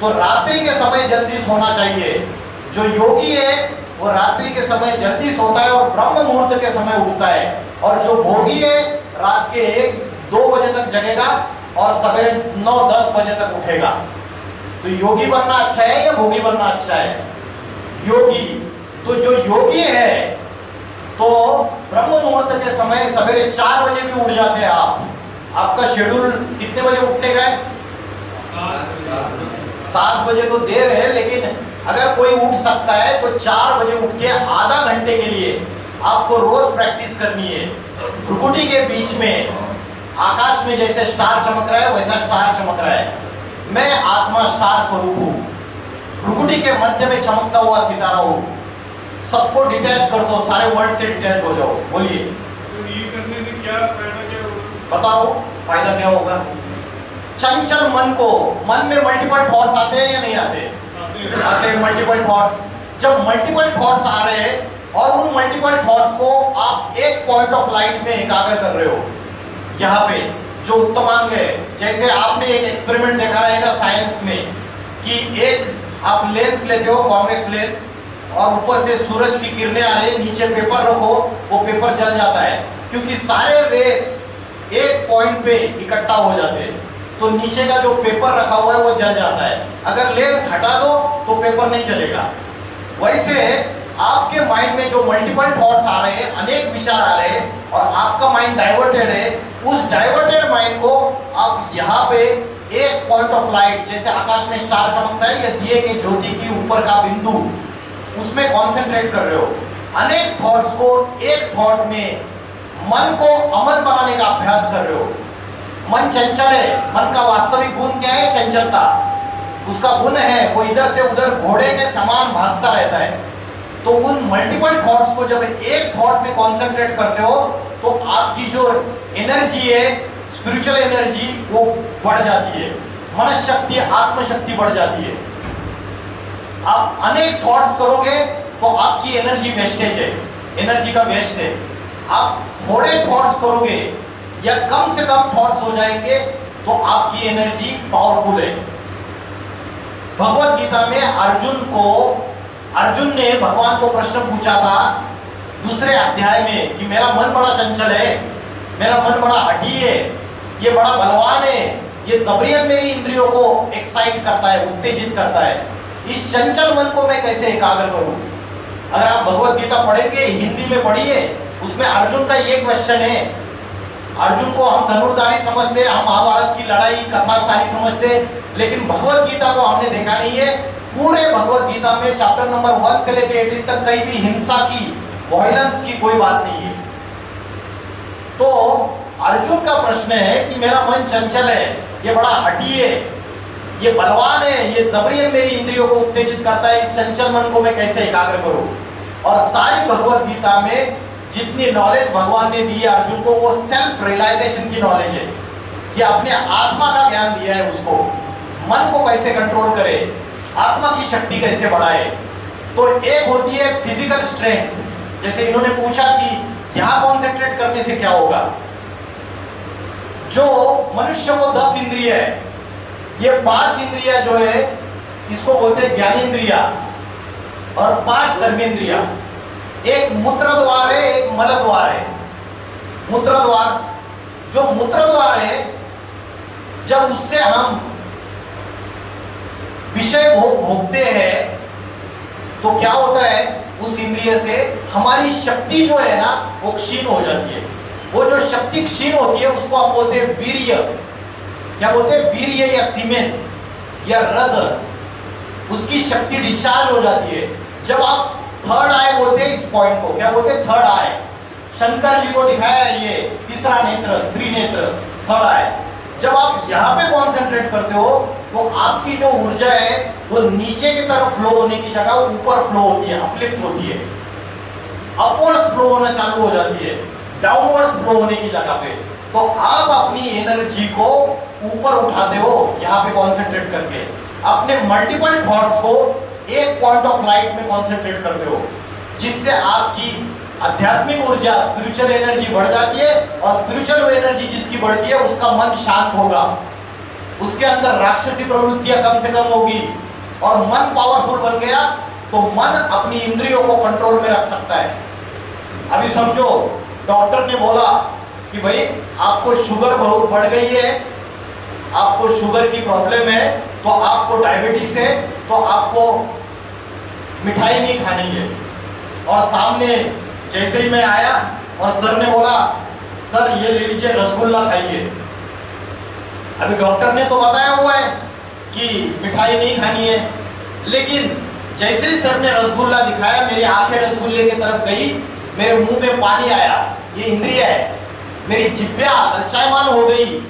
तो रात्रि के समय जल्दी सोना चाहिए। जो योगी है वो रात्रि के समय जल्दी सोता है और ब्रह्म मुहूर्त के समय उठता है। और जो भोगी है रात के 1-2 बजे तक जगेगा और सवेरे 9-10 बजे तक उठेगा। तो योगी बनना अच्छा है या भोगी बनना अच्छा है? योगी। तो जो योगी है तो ब्रह्म मुहूर्त के समय सवेरे 4 बजे भी उठ जाते हैं आप। आपका शेड्यूल कितने बजे उठने का है? 7 बजे तो देर है, लेकिन अगर कोई उठ सकता है तो 4 बजे उठ के आधा घंटे के लिए आपको रोज प्रैक्टिस करनी है। भ्रुकुटी के बीच में आकाश में जैसे स्टार चमक रहा है वैसा स्टार चमक रहा है। मैं आत्मा स्टार स्वरूप हूँ, भ्रुकुटी के मध्य में चमकता हुआ सितारा हूँ। सबको डिटैच कर दो, सारे वर्ल्ड से डिटैच हो जाओ। बोलिए तो ये करने से क्या फायदा, क्या होगा? बताओ फायदा क्या होगा? चंचल मन को, मन में मल्टीपल थॉट्स आते हैं या नहीं आते? आते हैं मल्टीपल थॉट्स। जब मल्टीपल थॉट्स आ रहे हैं और उन मल्टीपल थॉट्स को आप एक पॉइंट ऑफ लाइट में एकाग्र कर रहे हो, यहाँ पे जो उत्तमांग है, जैसे आपने एक एक्सपेरिमेंट देखा रहेगा साइंस में कि एक आप लेंस लेते हो, कॉन्वेक्स लेंस, और ऊपर से सूरज की किरणें आ रही, नीचे पेपर रखो, वो पेपर जल जाता है क्योंकि सारे रेस एक पॉइंट पे इकट्ठा हो जाते हैं। तो नीचे का जो पेपर रखा हुआ है वो जल जाता है। अगर लेंस हटा दो तो पेपर नहीं चलेगा। वैसे आपके माइंड में जो मल्टीपल थॉट्स आ रहे हैं, अनेक विचार आ रहे हैं और आपका माइंड डाइवर्टेड है, उस डाइवर्टेड माइंड को आप यहाँ पे एक पॉइंट ऑफ लाइट, जैसे आकाश में स्टार चमकता है या दिए के ज्योति की ऊपर का बिंदु, उसमें कॉन्सेंट्रेट कर रहे हो। अनेक थॉट्स को एक थॉट में मन को अमन बनाने का अभ्यास कर रहे हो। मन चंचल है, मन का वास्तविक गुण क्या है? चंचलता। उसका गुण है वो इधर से उधर घोड़े के समान भागता रहता है। तो उन मल्टीपल थॉट्स को जब एक थॉट में कॉन्सेंट्रेट करते हो तो आपकी जो एनर्जी है, स्पिरिचुअल एनर्जी, वो बढ़ जाती है। मनस शक्ति, आत्मशक्ति बढ़ जाती है। आप अनेक थॉट्स करोगे तो आपकी एनर्जी वेस्टेज है, एनर्जी का वेस्ट है। आप थोड़े थॉट्स करोगे या कम से कम थॉट्स हो जाएंगे तो आपकी एनर्जी पावरफुल है। भगवत गीता में अर्जुन ने भगवान को प्रश्न पूछा था दूसरे अध्याय में कि मेरा मन बड़ा चंचल है, मेरा मन बड़ा हठी है, ये बड़ा बलवान है, ये जबरियत मेरी इंद्रियों को एक्साइट करता है, उत्तेजित करता है, इस चंचल मन को मैं कैसे एकाग्र करूं। अगर आप भगवत गीता पढ़ेंगे, हिंदी में पढ़िए, उसमें अर्जुन का ये क्वेश्चन है। अर्जुन को हम धनुर्धारी समझते, हम महाभारत की लड़ाई कथा सारी समझते, लेकिन भगवत गीता को हमने देखा नहीं है। पूरे भगवत गीता में चैप्टर नंबर 1 से लेकर 18 तक कहीं भी हिंसा की, वायलेंस की कोई बात नहीं है। तो अर्जुन का प्रश्न है कि मेरा मन चंचल है, ये बड़ा हठी है, ये बलवान है, ये जबरियत मेरी इंद्रियों को उत्तेजित करता है, इस चंचल मन को मैं कैसे एकाग्र करूं। और सारी भगवत गीता में जितनी नॉलेज भगवान ने दी है अर्जुन को, वो सेल्फ रियलाइजेशन की नॉलेज है, कि अपने आत्मा का ज्ञान दिया है उसको, मन को कैसे कंट्रोल करे, आत्मा की शक्ति कैसे बढ़ाए। तो एक होती है फिजिकल स्ट्रेंथ, जैसे इन्होंने पूछा कि यहां कॉन्सेंट्रेट करने से क्या होगा। जो मनुष्य को 10 इंद्रिय है, ये 5 इंद्रिया जो है इसको बोलते हैं ज्ञानेंद्रिया और 5 कर्मेंद्रिया। एक मूत्र द्वार है, एक मल द्वार है। मूत्र द्वार, जो मूत्र द्वार है, जब उससे हम विषय भोगते हैं तो क्या होता है, उस इंद्रिय से हमारी शक्ति जो है ना वो क्षीण हो जाती है। वो जो शक्ति क्षीण होती है उसको आप बोलते हैं वीर्य। क्या बोलते हैं, वीर्य या सीमेन या रज, उसकी शक्ति डिस्चार्ज हो जाती है। जब आप थर्ड आई बोलते हैं इस पॉइंट को, क्या बोलते हैं, थर्ड आई। शंकर जी को दिखाया है ये तीसरा नेत्र, त्रिनेत्र, थर्ड आई। जब आप यहाँ पे कॉन्सेंट्रेट करते हो तो आपकी जो ऊर्जा है वो नीचे की तरफ फ्लो होने की जगह ऊपर फ्लो होती है, अपलिफ्ट होती है, अपवर्ड्स फ्लो होना चालू हो जाती है, डाउनवर्ड्स फ्लो होने की जगह पे। तो आप अपनी एनर्जी को ऊपर उठाते हो यहाँ पे कॉन्सेंट्रेट करके, अपने मल्टीपल थॉट्स को एक पॉइंट ऑफ लाइट में कॉन्सेंट्रेट करते हो, जिससे आपकी आध्यात्मिक ऊर्जा, स्पिरिचुअल एनर्जी बढ़ जाती है। और स्पिरिचुअल एनर्जी जिसकी बढ़ती है उसका मन शांत होगा, उसके अंदर राक्षसी प्रवृत्तियां कम से कम होगी, और मन पावरफुल बन गया तो मन अपनी इंद्रियों को कंट्रोल में रख सकता है। अभी समझो डॉक्टर ने बोला कि भाई आपको शुगर बहुत बढ़ गई है, आपको शुगर की प्रॉब्लम है, तो आपको डायबिटीज है, तो आपको मिठाई नहीं खानी है। और सामने जैसे ही मैं आया और सर ने बोला सर ये ले लीजिए रसगुल्ला खाइए। अभी डॉक्टर ने तो बताया हुआ है कि मिठाई नहीं खानी है, लेकिन जैसे ही सर ने रसगुल्ला दिखाया मेरी आंखें रसगुल्ले की तरफ गई, मेरे मुंह में पानी आया, ये इंद्रिय है, मेरी जिह्वा ललचायमान हो गई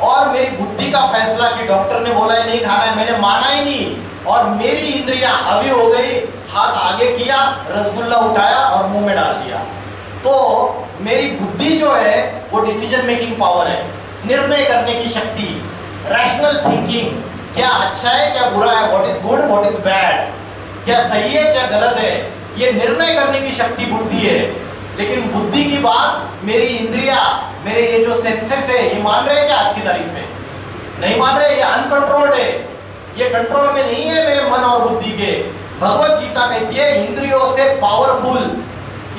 और मेरी बुद्धि का फैसला कि डॉक्टर ने बोला है नहीं खाना है, मैंने माना ही नहीं और मेरी इंद्रियां हावी हो गई, हाथ आगे किया, रसगुल्ला उठाया और मुंह में डाल दिया। तो मेरी बुद्धि जो है वो डिसीजन मेकिंग पावर है, निर्णय करने की शक्ति, रैशनल थिंकिंग, क्या अच्छा है क्या बुरा है, what is good what is bad, क्या सही है क्या गलत है, ये निर्णय करने की शक्ति बुद्धि है। लेकिन बुद्धि की बात मेरी इंद्रियां, मेरे ये जो सेंसेस है ये मान रहे हैं क्या आज की तारीख में? नहीं मान रहे, ये अनकंट्रोल्ड है, ये कंट्रोल में नहीं है मेरे मन और बुद्धि के। भगवत गीता कहती है इंद्रियों से पावरफुल,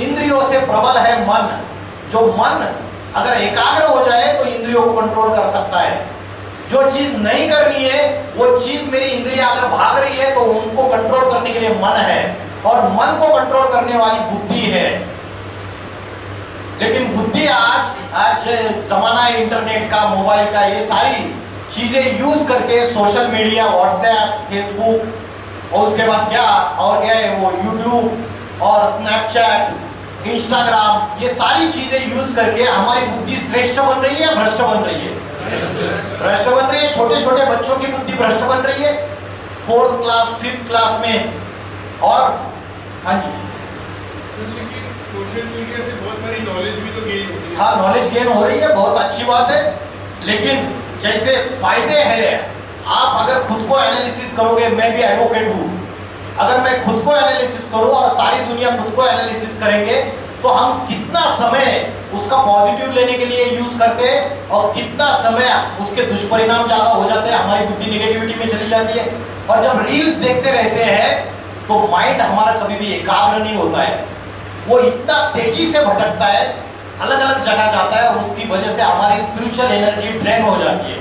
इंद्रियों से प्रबल है मन। जो मन अगर एकाग्र हो जाए तो इंद्रियों को कंट्रोल कर सकता है। जो चीज नहीं करनी है वो चीज मेरी इंद्रियां अगर भाग रही है तो उनको कंट्रोल करने के लिए मन है, और मन को कंट्रोल करने वाली बुद्धि है। लेकिन बुद्धि आज जमाना है इंटरनेट का, मोबाइल का, ये सारी चीजें यूज करके सोशल मीडिया, व्हाट्सएप, फेसबुक और उसके बाद क्या और क्या है वो यूट्यूब और स्नैपचैट, इंस्टाग्राम, ये सारी चीजें यूज करके हमारी बुद्धि श्रेष्ठ बन रही है, भ्रष्ट बन रही है, भ्रष्ट बन रही है। छोटे छोटे बच्चों की बुद्धि भ्रष्ट बन रही है 4th क्लास 5th क्लास में। और हाँ जी, सोशल मीडिया से बहुत सारी नॉलेज भी तो गेन होती है। हाँ, नॉलेज गेन हो रही है, बहुत अच्छी बात है, लेकिन जैसे फायदे हैं, आप अगर खुद को एनालिसिस करोगे, मैं भी एडवोकेट हूं, अगर मैं खुद को एनालिसिस करूं और सारी दुनिया खुद को एनालिसिस करेंगे तो हम कितना समय उसका पॉजिटिव लेने के लिए यूज करते हैं और कितना समय उसके दुष्परिणाम ज्यादा हो जाते हैं, हमारी बुद्धि नेगेटिविटी में चली जाती है। और जब रील्स देखते रहते हैं तो माइंड हमारा कभी भी एकाग्र नहीं होता है, वो इतना तेजी से भटकता है, अलग अलग जगह जाता है और उसकी वजह से हमारी स्पिरिचुअल एनर्जी ड्रेन हो जाती है,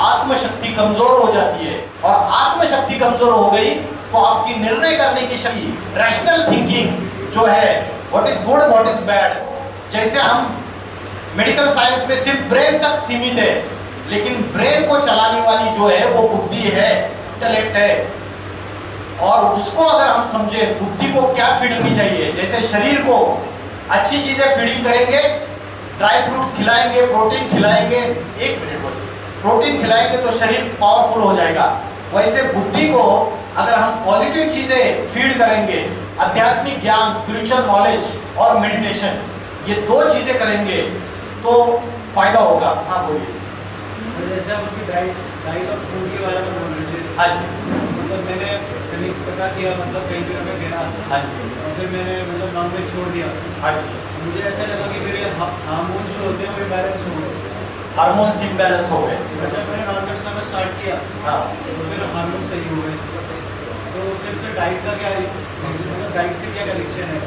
आत्मशक्ति कमजोर हो जाती है। और आत्मशक्ति कमजोर हो गई तो आपकी निर्णय करने की शक्ति, रैशनल थिंकिंग जो है, what is good what is bad, जैसे हम मेडिकल साइंस में सिर्फ ब्रेन तक सीमित है, लेकिन ब्रेन को चलाने वाली जो है वो बुद्धि है, इंटेलेक्ट है। और उसको अगर हम समझे बुद्धि को क्या फीडिंग चाहिए, जैसे शरीर को अच्छी चीजें फीडिंग करेंगे, ड्राई फ्रूट्स खिलाएंगे, प्रोटीन खिलाएंगे, 1 मिनट बस, प्रोटीन खिलाएंगे तो शरीर पावरफुल हो जाएगा। वैसे बुद्धि को अगर हम पॉजिटिव चीजें फीड करेंगे, आध्यात्मिक ज्ञान, स्पिरिचुअल नॉलेज और मेडिटेशन, ये 2 चीजें करेंगे तो फायदा होगा। हाँ बोलिए। जैसे आप अपनी डाइट और फूड के बारे में बोल रहे थे। हाँ जी। मतलब मैंने कहीं पता किया, मतलब कहीं पे मैं गया, हाँ जी, और फिर मैंने मतलब नॉनवेज छोड़ दिया। हाँ जी। मुझे ऐसा लगा कि मेरे हार्मोन्स जो होते हैं वो बैलेंस हो गए, हार्मोन्स इम्बैलेंस हो गए। मतलब मैंने नॉनवेज खाना स्टार्ट किया, हाँ, तो फिर हार्मोन सही हो गए। तो फिर से डाइट का क्या, मतलब डाइट से क्या कनेक्शन है?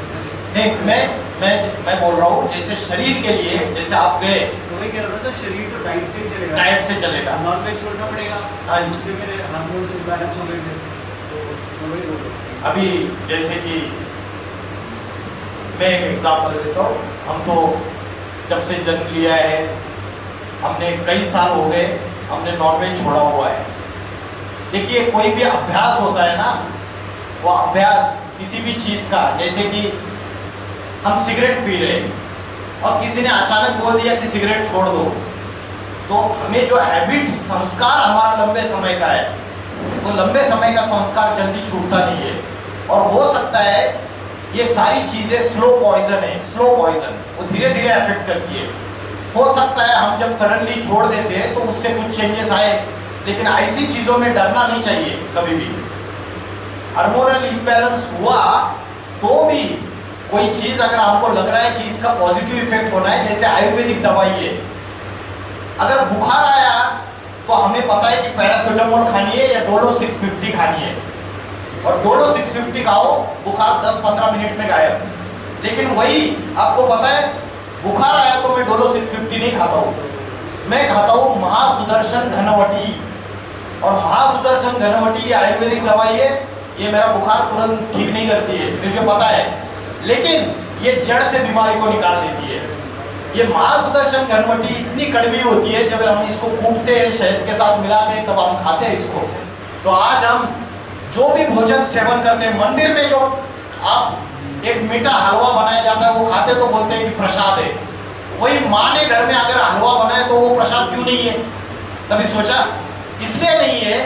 देख मैं बोल रहा हूँ, जैसे शरीर के लिए, जैसे आप गए, तो वही कह रहा था सर, शरीर तो डाइट से ही चलेगा, डाइट से चलेगा, नॉनवेज छोड़ना पड़ेगा। हाँ, उससे मेरे हार्मोन्स इम्बैलेंस हो गए थे, तो वही बोल रहा हूँ। अभी जैसे कि मैं एक एग्जाम्पल देता हूँ, हम तो जब से जन्म लिया है, हमने कई साल हो गए, हमने नॉनवेज छोड़ा हुआ है। देखिए कोई भी अभ्यास होता है ना, वो अभ्यास किसी भी चीज का, जैसे कि हम सिगरेट पी रहे और किसी ने अचानक बोल दिया कि सिगरेट छोड़ दो, तो हमें जो हैबिट, संस्कार हमारा लंबे समय का है, वो लंबे समय का संस्कार जल्दी छूटता नहीं है। और हो सकता है ये सारी चीजें स्लो पॉइजन है, स्लो पॉइजन, वो धीरे धीरे अफेक्ट करती है। हो सकता है हम जब सडनली छोड़ देते हैं तो उससे कुछ चेंजेस आए, लेकिन ऐसी चीजों में डरना नहीं चाहिए कभी भी। हार्मोनल इम्बैलेंस हुआ तो भी कोई चीज अगर आपको लग रहा है कि इसका पॉजिटिव इफेक्ट होना है, जैसे आयुर्वेदिक दवाई है, अगर बुखार आया तो हमें पता है कि पैरासिटामोल खानी है या डोलो 650 खानी है, और डोलो 650 खाओ, बुखार 10-15 मिनट में गायब। लेकिन वही आपको पता है बुखार आया तो मैं डोलो 650 नहीं खाता हूँ, मैं खाता हूँ महासुदर्शन घनवटी, और महासुदर्शन घनवटी ये आयुर्वेदिक दवाई है, ये मेरा बुखार तुरंत ठीक नहीं करती है, मुझे पता है, लेकिन ये जड़ से बीमारी को निकाल देती है। ये महासुदर्शन घनवटी इतनी कड़वी होती है, जब हम इसको कूटते हैं, शहद के साथ मिलाते हैं, तब हम खाते हैं इसको। तो आज हम जो भी भोजन सेवन करते हैं, मंदिर में जो आप एक मीठा हलवा बनाया जाता है वो खाते तो बोलते हैं कि प्रसाद है, वही माँ ने घर में अगर हलवा बनाए तो वो प्रसाद क्यों नहीं है? कभी सोचा? इसलिए नहीं है,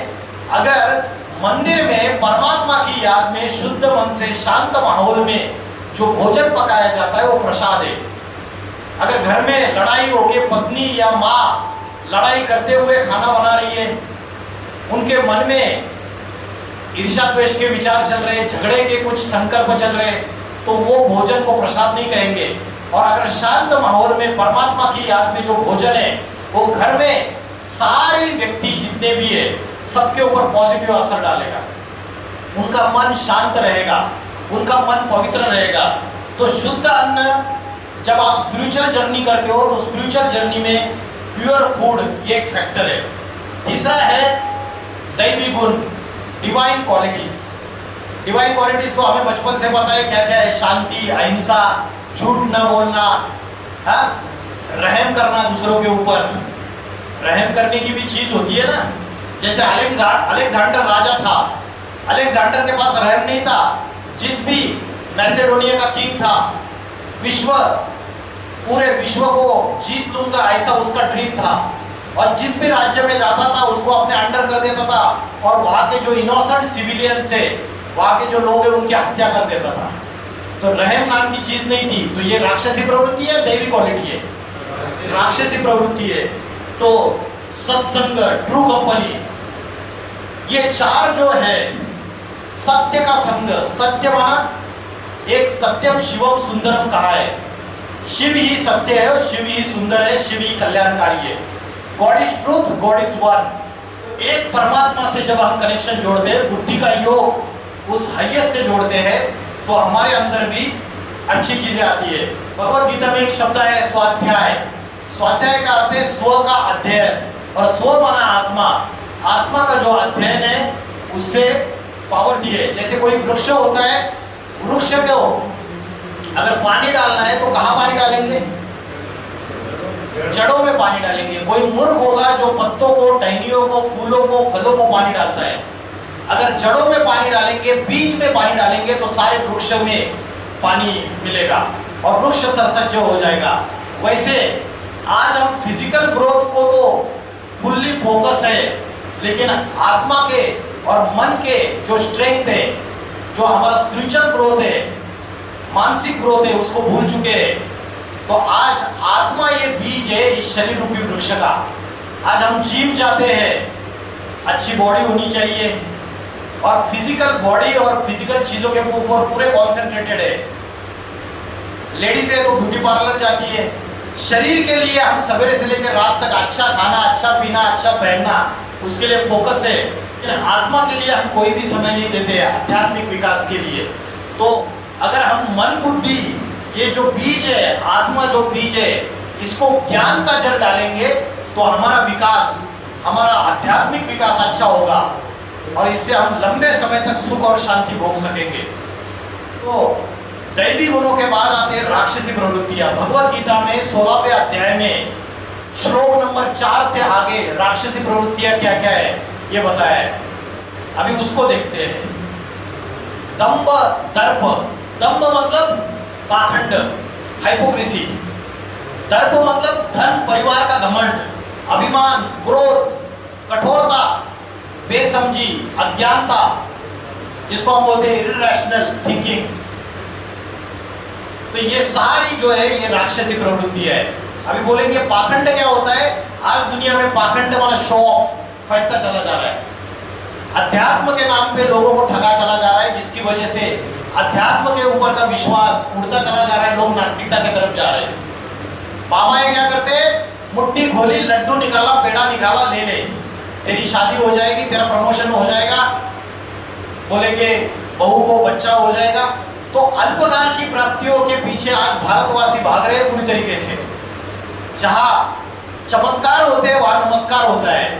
अगर मंदिर में परमात्मा की याद में शुद्ध मन से शांत माहौल में जो भोजन पकाया जाता है वो प्रसाद है। अगर घर में लड़ाई हो के पत्नी या माँ लड़ाई करते हुए खाना बना रही है, उनके मन में ईर्ष्या द्वेष के विचार चल रहे, झगड़े के कुछ संकल्प चल रहे, तो वो भोजन को प्रसाद नहीं कहेंगे। और अगर शांत माहौल में परमात्मा की याद में जो भोजन है वो घर में सारे व्यक्ति जितने भी है सबके ऊपर पॉजिटिव असर डालेगा, उनका मन शांत रहेगा, उनका मन पवित्र रहेगा। तो शुद्ध अन्न, जब आप स्पिरिचुअल जर्नी करते हो तो स्पिरिचुअल जर्नी में प्योर फूड ये एक फैक्टर है। तीसरा है दैवी गुण, डिवाइन क्वालिटीज। डिवाइन क्वालिटीज तो हमें बचपन से पता है क्या क्या है, शांति, अहिंसा, झूठ न बोलना, रहम करना दूसरों के ऊपर। रहम करने की भी चीज होती है ना, जैसे अलेक्जेंडर राजा था, अलेक्जेंडर के पास रहम नहीं था। जिस भी मैसेडोनिया का किंग था, पूरे विश्व को जीत लूंगा ऐसा उसका ड्रीम था, और जिस भी राज्य में जाता था उसको अपने अंडर कर देता था, और वहां के जो इनोसेंट सिविलियन से, वहां के जो लोग हैं उनकी हत्या कर देता था। तो रहम नाम की चीज नहीं थी। तो ये राक्षसी प्रवृत्ति है, दैवी क्वालिटी है, राक्षसी प्रवृत्ति है। तो सत्संग, ट्रू कंपनी, ये चार जो है, सत्य का संग, सत्य माना एक सत्यम शिवम सुंदरम कहा है, शिव ही सत्य है और शिव ही सुंदर है, शिव ही कल्याणकारी है। God is truth, God is one. एक परमात्मा से जब हम कनेक्शन जोड़ते हैं, बुद्धि का योग उस हाईएस्ट से जोड़ते हैं, तो हमारे अंदर भी अच्छी चीजें आती है। भगवत गीता में एक शब्द है स्वाध्याय। स्वाध्याय का अर्थ है स्व का अध्ययन, और स्व माना आत्मा। आत्मा का जो अध्ययन है उससे पावर दी है। जैसे कोई वृक्ष होता है, वृक्ष को अगर पानी डालना है तो कहाँ पानी डालेंगे? जड़ों में पानी डालेंगे। कोई मूर्ख होगा जो पत्तों को, टहनियों को, फूलों को, फलों को पानी डालता है। अगर जड़ों में पानी डालेंगे, बीज में पानी डालेंगे, तो सारे वृक्ष में पानी मिलेगा और वृक्ष सरसज्ज हो जाएगा। वैसे आज हम फिजिकल ग्रोथ को तो फुल्ली फोकस्ड है, लेकिन आत्मा के और मन के जो स्ट्रेंथ है, जो हमारा स्पिरिचुअल ग्रोथ है, मानसिक ग्रोथ है, उसको भूल चुके हैं। तो आज आत्मा ये बीज है इस शरीर रूपी वृक्ष का। आज हम जिम जाते हैं, अच्छी बॉडी होनी चाहिए और फिजिकल बॉडी और फिजिकल चीजों के ऊपर पूरे कॉन्सेंट्रेटेड है। लेडीज है तो ब्यूटी पार्लर जाती है। शरीर के लिए हम सवेरे से लेकर रात तक अच्छा खाना, अच्छा पीना, अच्छा पहनना, उसके लिए फोकस है। लेकिन आत्मा के लिए हम कोई भी समय नहीं देते हैं, आध्यात्मिक विकास के लिए। तो अगर हम मन बुद्धि, ये जो बीज है, आत्मा जो बीज है, इसको ज्ञान का जल डालेंगे तो हमारा विकास, हमारा आध्यात्मिक विकास अच्छा होगा और इससे हम लंबे समय तक सुख और शांति भोग सकेंगे। तो दैवी गुणों के बाद आते हैं राक्षसी प्रवृत्तियां। भगवत गीता में 16वें अध्याय में श्लोक नंबर 4 से आगे राक्षसी प्रवृत्तियां क्या क्या है ये बताया है। अभी उसको देखते हैं। दंभ, दर्प। दंभ मतलब पाखंड, हाइपोक्रेसी। दर्प मतलब धन, परिवार का घमंड, अभिमान, क्रोध, कठोरता, बेसमझी, अज्ञानता, जिसको हम बोलते हैं इरैशनल थिंकिंग। तो ये सारी जो है ये राक्षसी प्रवृत्ति है। अभी बोलेंगे पाखंड क्या होता है। आज दुनिया में पाखंड माना शो ऑफ फैलता चला जा रहा है। अध्यात्म के नाम पे लोगों को ठगा चला जा रहा है, जिसकी वजह से अध्यात्म के ऊपर का विश्वास उड़ता चला जा रहा है। लोग नास्तिकता की तरफ जा रहे हैं। बाबाएं क्या करते हैं, मुट्ठी खोली, लड्डू निकाला, पेड़ा निकाला, ले ले, तेरी शादी हो जाएगी, तेरा प्रमोशन हो जाएगा, बोलेंगे बहू को बच्चा हो जाएगा। तो अल्पकाल की प्राप्तियों के पीछे आज भारतवासी भाग रहे हैं पूरी तरीके से। जहां चमत्कार होते हैं वहां नमस्कार होता है।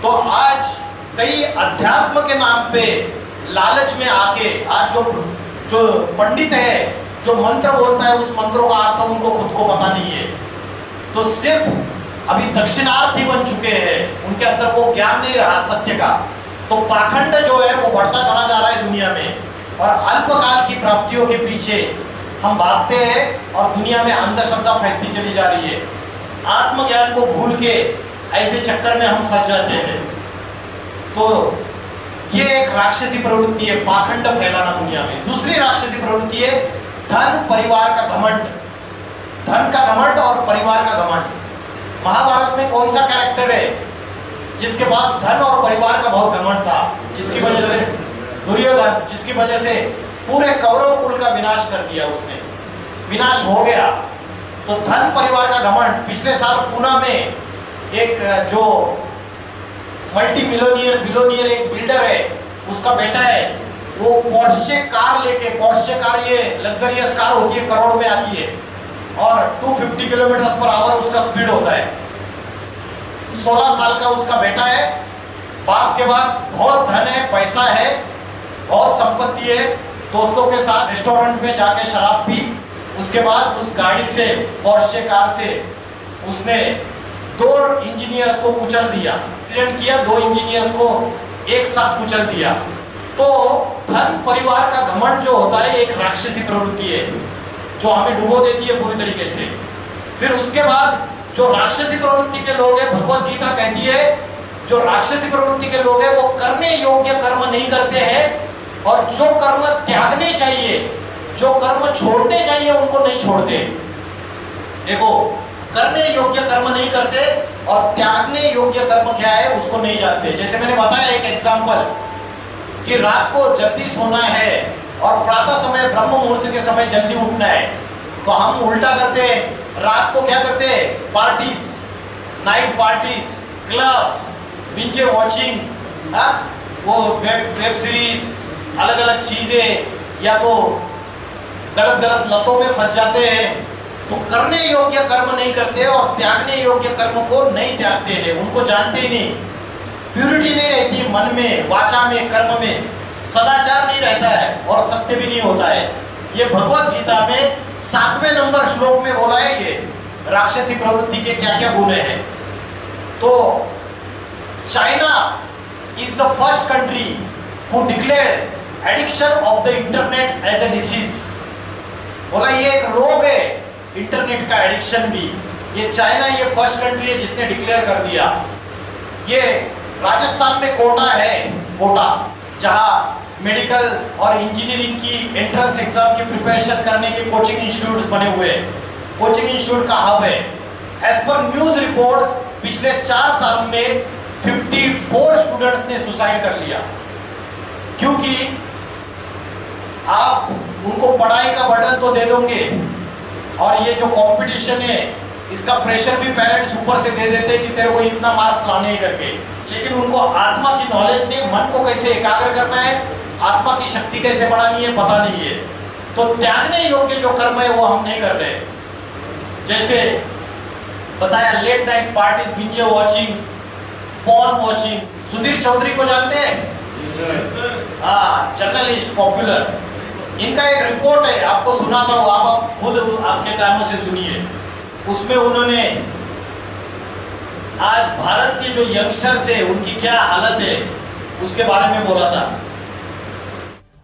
तो आज कई अध्यात्म के नाम पे लालच में आके आज जो पंडित है, जो मंत्र बोलता है, उस मंत्रों का अर्थ उनको खुद को पता नहीं है। तो सिर्फ अभी दक्षिणार्थी बन चुके हैं, उनके अंदर वो ज्ञान नहीं रहा सत्य का। तो पाखंड जो है वो बढ़ता चला जा रहा है दुनिया में, और अल्पकाल की प्राप्तियों के पीछे हम भागते हैं और दुनिया में अंधश्रद्धा फैलती चली जा रही है। आत्मज्ञान को भूल के ऐसे चक्कर में हम फंस जाते हैं। तो ये एक राक्षसी प्रवृत्ति है, पाखंड फैलाना दुनिया में। दूसरी राक्षसी प्रवृत्ति है धन, परिवार का घमंड। धन का घमंड और परिवार का घमंड। महाभारत में कौन सा कैरेक्टर है जिसके पास धन और परिवार का बहुत घमंड था, जिसकी वजह से दुर्योधन, जिसकी वजह से पूरे कौरव कुल का विनाश कर दिया उसने, विनाश हो गया। तो धन, परिवार का घमंड। पिछले साल पुणे में एक जो मल्टी बिलोनियर एक बिल्डर है, उसका बेटा है, वो पोर्शे कार लेके, पोर्शे कार ये लग्जरियस कार होती है, करोड़ में आती है, और 250 किलोमीटर पर आवर उसका स्पीड होता है। 16 साल का उसका बेटा है। बाप के बाद बहुत धन है, पैसा है, बहुत संपत्ति है, दोस्तों के साथ रेस्टोरेंट में जाके शराब पी। उसके बाद उस गाड़ी से, पोर्शे कार से उसने 2 इंजीनियर्स को कुचल दिया, एक्सीडेंट किया, 2 इंजीनियर्स को एक साथ कुचल दिया। तो धन, परिवार का घमंड जो होता है एक राक्षसी प्रवृत्ति है जो हमें डुबो देती है पूरी तरीके से। फिर उसके बाद जो राक्षसी प्रवृत्ति के लोग हैं, भगवत गीता कहती है जो राक्षसी प्रवृत्ति के लोग हैं वो करने योग्य कर्म नहीं करते हैं, और जो कर्म त्यागने चाहिए, जो कर्म छोड़ने चाहिए, उनको नहीं छोड़ते। देखो, करने योग्य कर्म नहीं करते और त्यागने योग्य कर्म क्या है उसको नहीं जानते। जैसे मैंने बताया एक एग्जांपल कि रात को जल्दी सोना है और प्रातः समय ब्रह्म मुहूर्त के समय जल्दी उठना है, तो हम उल्टा करते हैं। रात को क्या करते हैं, parties, night parties, clubs, binge watching, वो वेब सीरीज, अलग अलग चीजें, या तो गलत गलत लतों में फंस जाते हैं, तो करने योग्य कर्म नहीं करते और त्यागने योग्य कर्म को नहीं त्यागते हैं, उनको जानते ही नहीं। प्यूरिटी नहीं रहती मन में, वाचा में, कर्म में, सदाचार नहीं रहता है और सत्य भी नहीं होता है। ये भगवत गीता में 7वें नंबर श्लोक में बोला है ये राक्षसी प्रवृत्ति के क्या क्या गुण हैं। तो China is the first country who declared addiction of the internet as a disease. बोला ये एक रोग है इंटरनेट का एडिक्शन भी। ये चाइना ये फर्स्ट कंट्री है जिसने डिक्लेयर कर दिया। ये राजस्थान में कोटा है, कोटा, जहां मेडिकल और इंजीनियरिंग की एंट्रेंस एग्जाम की प्रिपरेशन करने के कोचिंग इंस्टीट्यूट्स बने हुए हैं, कोचिंग इंस्टीट्यूट का हब है। एज पर न्यूज रिपोर्ट्स पिछले 4 साल में 54 स्टूडेंट्स ने सुसाइड कर लिया, क्योंकि आप उनको पढ़ाई का बर्डन तो दे दोगे और ये जो कंपटीशन है इसका प्रेशर भी पेरेंट्स ऊपर से दे देते हैं कि तेरे को इतना मार्क्स लाने ही करके, लेकिन उनको आत्मा की नॉलेज नहीं, मन को कैसे एकाग्र करना है, आत्मा की शक्ति कैसे बढ़ानी है पता नहीं है। तो त्यागने योग्य जो कर्म है वो हम नहीं कर रहे। जैसे बताया late night parties, binge watching, porn watching. Sudhir Chaudhary को जानते हैं? हाँ, जर्नलिस्ट, पॉपुलर। इनका एक रिपोर्ट है, आपको सुनाता हूँ, आप खुद आपके कानों से सुनिए। उसमें उन्होंने आज भारत के जो यंगस्टर्स है उनकी क्या हालत है उसके बारे में बोला था।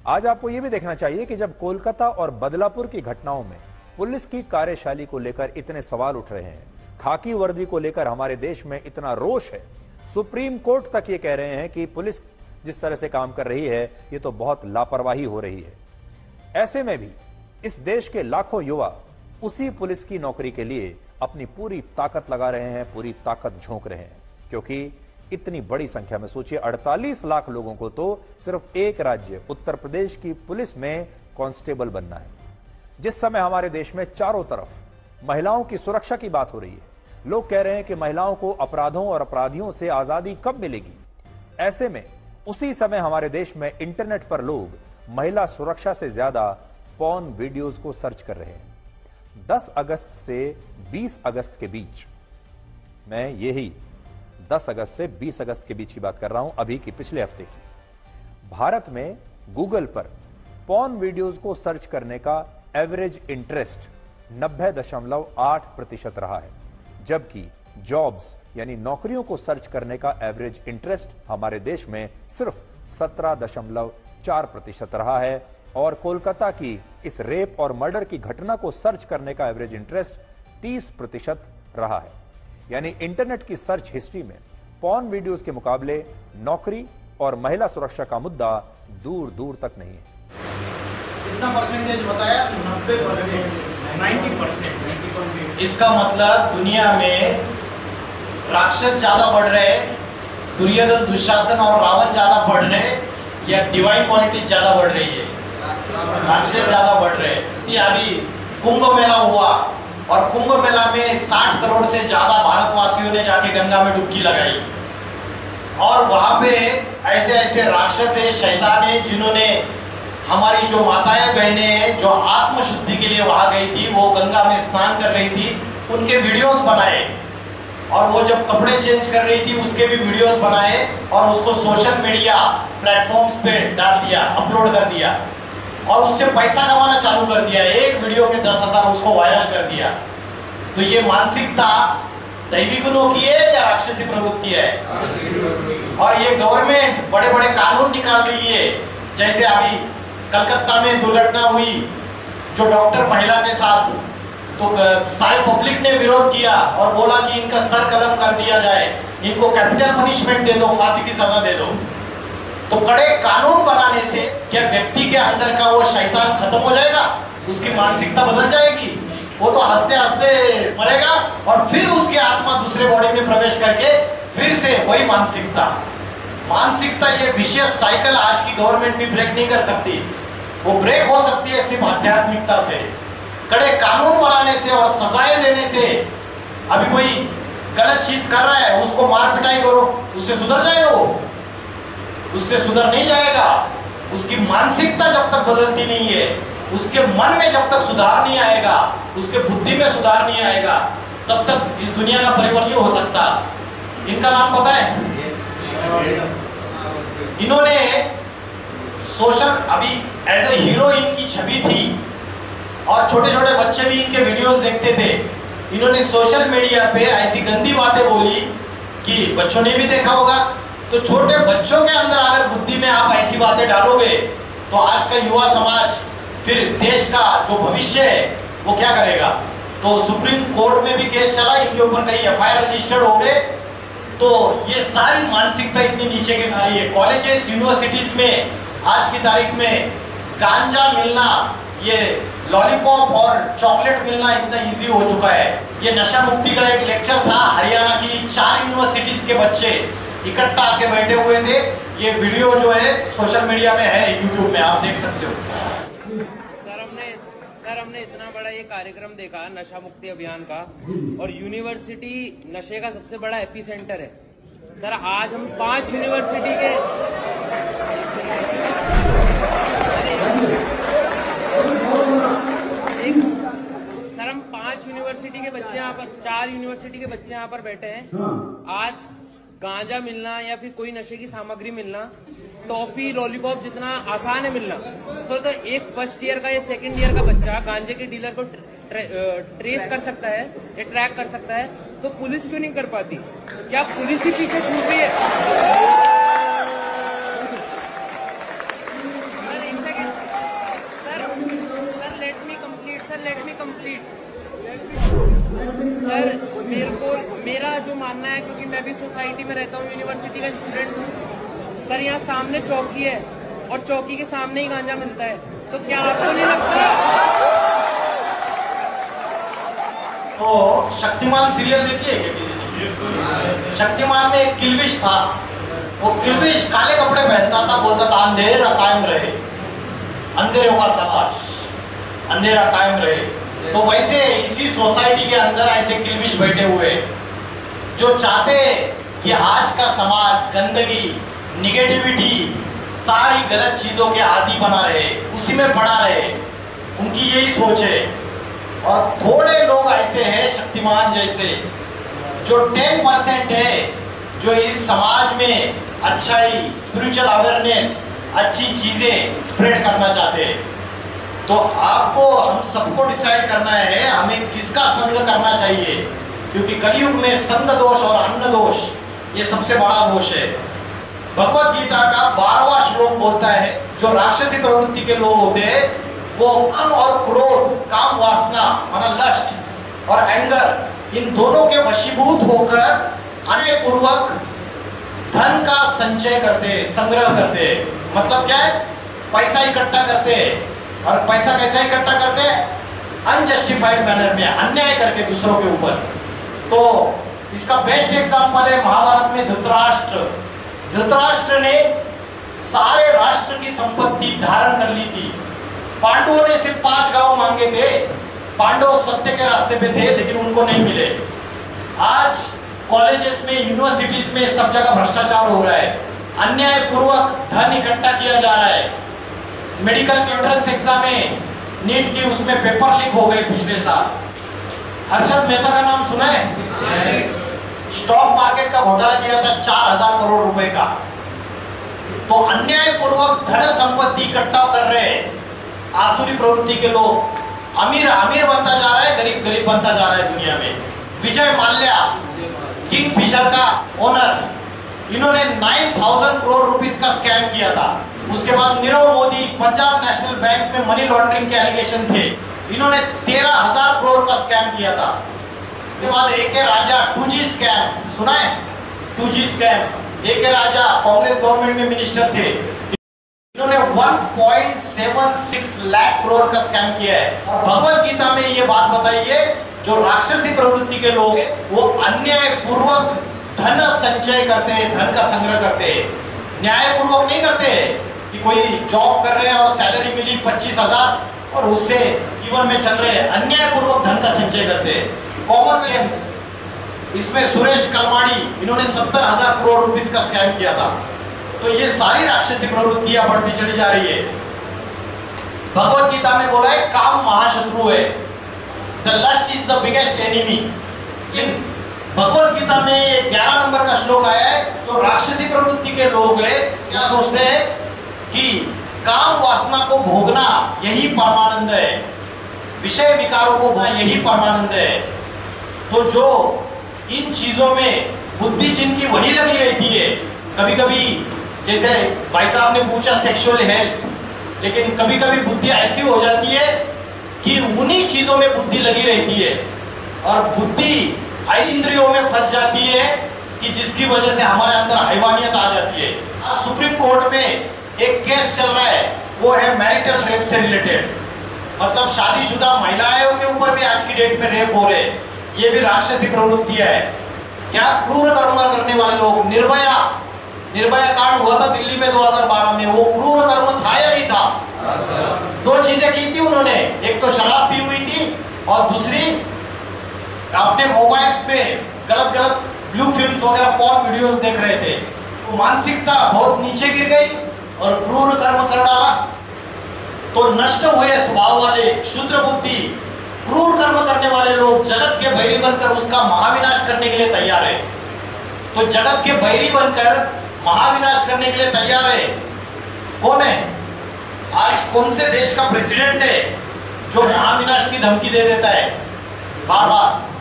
आज आपको यह भी देखना चाहिए कि जब कोलकाता और बदलापुर की घटनाओं में पुलिस की कार्यशैली को लेकर इतने सवाल उठ रहे हैं, खाकी वर्दी को लेकर हमारे देश में इतना रोष है, सुप्रीम कोर्ट तक ये कह रहे हैं कि पुलिस जिस तरह से काम कर रही है ये तो बहुत लापरवाही हो रही है। ऐसे में भी इस देश के लाखों युवा उसी पुलिस की नौकरी के लिए अपनी पूरी ताकत लगा रहे हैं, पूरी ताकत झोंक रहे हैं, क्योंकि इतनी बड़ी संख्या में, सोचिए 48 लाख लोगों को तो सिर्फ एक राज्य उत्तर प्रदेश की पुलिस में कांस्टेबल बनना है। जिस समय हमारे देश में चारों तरफ महिलाओं की सुरक्षा की बात हो रही है, लोग कह रहे हैं कि महिलाओं को अपराधों और अपराधियों से आजादी कब मिलेगी, ऐसे में उसी समय हमारे देश में इंटरनेट पर लोग महिला सुरक्षा से ज्यादा पॉर्न वीडियोस को सर्च कर रहे हैं। 10 अगस्त से 20 अगस्त के बीच, मैं यही 10 अगस्त से 20 अगस्त के बीच की बात कर रहा हूं, अभी की पिछले हफ्ते की, भारत में गूगल पर पॉर्न वीडियोस को सर्च करने का एवरेज इंटरेस्ट 90.8% रहा है, जबकि जॉब्स यानी नौकरियों को सर्च करने का एवरेज इंटरेस्ट हमारे देश में सिर्फ 17.4% रहा है। और कोलकाता की इस रेप और मर्डर की घटना को सर्च करने का एवरेज इंटरेस्ट 30% रहा है। यानी इंटरनेट की सर्च हिस्ट्री में पॉर्न वीडियोस के मुकाबले नौकरी और महिला सुरक्षा का मुद्दा दूर दूर तक नहीं है। कितना परसेंटेज बताया? 90%, 90%। इसका मतलब दुनिया में राक्षस ज्यादा बढ़ रहे, दुर्योधन, दुशासन और रावण ज्यादा बढ़ रहे, या डिवाइन क्वालिटी ज्यादा बढ़ रही है? राक्षस ज्यादा बढ़ रहे। अभी कुंभ मेला हुआ और कुंभ मेला में 60 करोड़ से ज्यादा भारतवासियों ने जाके गंगा में डुबकी लगाई, और वहां पे ऐसे ऐसे राक्षस है, शैतान है, जिन्होंने हमारी जो माताएं बहनें हैं जो आत्मशुद्धि के लिए वहां गई थी, वो गंगा में स्नान कर रही थी, उनके वीडियोस बनाए, और वो जब कपड़े चेंज कर रही थी उसके भी वीडियोस बनाए और उसको सोशल मीडिया प्लेटफॉर्म्स पे डाल दिया, अपलोड कर दिया, और उससे पैसा कमाना चालू कर दिया। एक वीडियो के 10,000 उसको वायरल कर दिया। तो ये मानसिकता दैवी गुणों की है या राक्षसी प्रवृत्ति है? और ये गवर्नमेंट बड़े बड़े कानून निकाल रही है। जैसे अभी कलकत्ता में दुर्घटना हुई जो डॉक्टर महिला के साथ, तो सारी पब्लिक ने विरोध किया और बोला कि इनका सर कलम कर दिया जाए, इनको कैपिटल पनिशमेंट दे दो, फांसी की सजा दे दो। तो कड़े कानून बनाने से क्या व्यक्ति के अंदर का वो शैतान खत्म हो जाएगा? उसकी मानसिकता बदल जाएगी? वो तो हंसते हंसते मरेगा और फिर उसकी आत्मा दूसरे बॉडी में प्रवेश करके फिर से वही मानसिकता ये विशेष साइकिल आज की गवर्नमेंट भी ब्रेक नहीं कर सकती। वो ब्रेक हो सकती है सिर्फ आध्यात्मिकता से, कड़े कानून बनाने से और सजाएं देने से। अभी कोई गलत चीज कर रहा है उसको मार पिटाई करो, उससे सुधर जाएगा वो? उससे सुधर नहीं जाएगा। उसकी मानसिकता जब तक बदलती नहीं है, उसके मन में जब तक सुधार नहीं आएगा, उसके बुद्धि में सुधार नहीं आएगा, तब तक इस दुनिया का परिवर्तन नहीं हो सकता। इनका नाम पता है? इन्होंने सोशल, अभी एज ए हीरो इनकी छवि थी और छोटे छोटे बच्चे भी इनके वीडियोस देखते थे। इन्होंने सोशल मीडिया पे ऐसी गंदी बातें बोली कि बच्चों ने भी देखा होगा। तो छोटे बच्चों के अंदर अगर बुद्धि में आप ऐसी बातें डालोगे तो आज का युवा समाज, फिर देश का जो भविष्य है वो क्या करेगा? तो सुप्रीम कोर्ट में भी केस चला, इनके ऊपर कई एफआईआर रजिस्टर्ड हो गए। तो ये सारी मानसिकता इतनी नीचे की आ रही है। कॉलेजेस, यूनिवर्सिटीज में आज की तारीख में गांजा मिलना, ये लॉलीपॉप और चॉकलेट मिलना इतना इजी हो चुका है। ये नशा मुक्ति का एक लेक्चर था, हरियाणा की 4 यूनिवर्सिटीज के बच्चे इकट्ठा आके बैठे हुए थे। ये वीडियो जो है सोशल मीडिया में है, यूट्यूब में आप देख सकते हो। सर हमने इतना बड़ा ये कार्यक्रम देखा नशा मुक्ति अभियान का, और यूनिवर्सिटी नशे का सबसे बड़ा एपी सेंटर है। सर आज हम 5 यूनिवर्सिटी के सर हम 5 यूनिवर्सिटी के बच्चे यहाँ पर, 4 यूनिवर्सिटी के बच्चे यहाँ पर बैठे हैं। आज गांजा मिलना या फिर कोई नशे की सामग्री मिलना, टॉफी, लॉलीपॉप जितना आसान है मिलना, तो एक फर्स्ट ईयर का या सेकंड ईयर का बच्चा गांजे के डीलर को ट्रेस कर सकता है या ट्रैक कर सकता है, तो पुलिस क्यों नहीं कर पाती? क्या पुलिस ही पीछे छूट रही है? सर एक second, sir let me complete. Sir मेरा जो मानना है, क्योंकि मैं भी सोसाइटी में रहता हूँ, यूनिवर्सिटी का स्टूडेंट हूँ सर, यहाँ सामने चौकी है और चौकी के सामने ही गांजा मिलता है, तो क्या आपको नहीं लगता? तो शक्तिमान सीरियल देखी है क्या किसी ने? शक्तिमान में एक किल्विश था, वो किल्विश काले कपड़े पहनता था, बोलता था अंधेरा कायम रहे, अंधेरों का समाज, अंधेरा कायम रहे। तो वैसे इसी सोसाइटी के अंदर ऐसे किल्विश बैठे हुए जो चाहते कि आज का समाज गंदगी, निगेटिविटी, सारी गलत चीजों के आदी बना रहे, उसी में पड़ा रहे, उनकी यही सोच है। और थोड़े लोग ऐसे हैं शक्तिमान जैसे, जो 10% है, जो इस समाज में अच्छाई, स्पिरिचुअल अवेयरनेस, अच्छी चीजें स्प्रेड करना चाहते हैं। तो आपको, हम सबको डिसाइड करना है हमें किसका संग करना चाहिए, क्योंकि कलयुग में संग दोष और अन्न दोष ये सबसे बड़ा दोष है। भगवत गीता का 12वां श्लोक बोलता है, जो राक्षसी प्रवृत्ति के लोग होते हैं वो काम और क्रोध, काम वासना माना लस्ट और एंगर, इन दोनों के वशीभूत होकर अन्यायपूर्वक धन का संचय करते, संग्रह करते। मतलब क्या है? पैसा इकट्ठा करते हैं। और पैसा कैसा इकट्ठा करते हैं? अनजस्टिफाइड मैनर में, अन्याय करके दूसरों के ऊपर। तो इसका बेस्ट एग्जांपल है महाभारत में धृतराष्ट्र। धृतराष्ट्र ने सारे राष्ट्र की संपत्ति धारण कर ली थी। पांडवों ने सिर्फ 5 गांव मांगे थे। पांडव सत्य के रास्ते पे थे लेकिन उनको नहीं मिले। आज कॉलेजेस में, यूनिवर्सिटीज में सब जगह भ्रष्टाचार हो रहा है, अन्यायपूर्वक धन इकट्ठा किया जा रहा है। मेडिकल एंट्रेंस एग्जाम में नीट की, उसमें पेपर लीक हो गए पिछले साल। हर्षद मेहता का नाम सुना है? स्टॉक मार्केट का घोटाला किया था 4000 करोड़ रुपए का। तो अन्यायपूर्वक धन संपत्ति इकट्ठा कर रहे हैं आसुरी प्रवृत्ति के लोग। अमीर अमीर बनता जा रहा है, गरीब गरीब बनता जा रहा है दुनिया में। विजय माल्या, किंगफिशर का ओनर, इन्होंने 9000 करोड़ रुपीस का स्कैम किया था। उसके बाद नीरव मोदी, पंजाब नेशनल बैंक में मनी लॉन्ड्रिंग के एलिगेशन थे, इन्होंने 13000 करोड़ का स्कैम किया था। उसके बाद AK राजा 2G स्कैम सुना है? 2G स्कैम, AK राजा कांग्रेस गवर्नमेंट में मिनिस्टर थे, इन्होंने 1.76 लाख करोड़ का स्कैम किया है। और भगवत गीता में ये बात बताई है, जो राक्षसी प्रवृत्ति के लोग हैं वो अन्यायपूर्वक धन संचय करते हैं, धन का संग्रह करते हैं, न्यायपूर्वक नहीं करते हैं कि कोई जॉब कर रहे हैं और सैलरी मिली 25,000 और उससे जीवन में चल रहे हैं। अन्यायपूर्वक धन का संचय करते हैं। कॉमन विलियम्स इसमें सुरेश कलमाड़ी, इन्होंने 70,000 करोड़ रुपीस का स्कैम किया था। तो ये सारी राक्षसी प्रवृत्तियां बढ़ती चली जा रही है। भगवत गीता में बोला है काम महाशत्रु है, the lust is the biggest enemy. लेकिन भगवत गीता में 11 नंबर का श्लोक आया है, जो राक्षसी प्रवृत्ति के लोग है क्या सोचते हैं कि काम वासना को भोगना यही परमानंद है, विषय विकारों को भोगना यही परमानंद है। तो जो इन चीजों में बुद्धि जिनकी वही लगी रहती है, कभी कभी जैसे भाई साहब ने पूछा सेक्सुअल हेल्थ, लेकिन कभी कभी बुद्धि ऐसी हो जाती है कि उन्हीं चीजों में बुद्धि लगी रहती है और बुद्धि ऐसी इंद्रियों में फंस जाती है कि जिसकी वजह से हमारे अंदर हैवानियत आ जाती है। आज सुप्रीम कोर्ट में एक केस चल रहा है, वो है मैरिटल रेप से रिलेटेड, मतलब शादीशुदा महिलाओं के ऊपर भी आज की डेट में रेप हो रहे हैं। ये भी राक्षसी प्रवृत्तियां है। क्या क्रूर कर्म करने वाले लोग, निर्भया कांड हुआ था दिल्ली में 2012 में, वो क्रूर कर्म था या नहीं था? 2 चीजें की थी उन्होंने, एक तो शराब पी हुई थी और दूसरी अपने मोबाइल्स पे गलत ब्लू फिल्म्स वगैरह पॉर्न वीडियोस देख रहे थे। तो मानसिकता बहुत नीचे गिर गई और क्रूर कर्म कर डाला। तो नष्ट हुए स्वभाव वाले, क्षुद्र बुद्धि, क्रूर कर्म करने वाले लोग जगत के बैरी बनकर उसका महाविनाश करने के लिए तैयार है। तो जगत के बैरी बनकर महाविनाश करने के लिए तैयार है। कौन है? आज कौन से देश का प्रेसिडेंट है जो महाविनाश की धमकी दे देता है बार बार?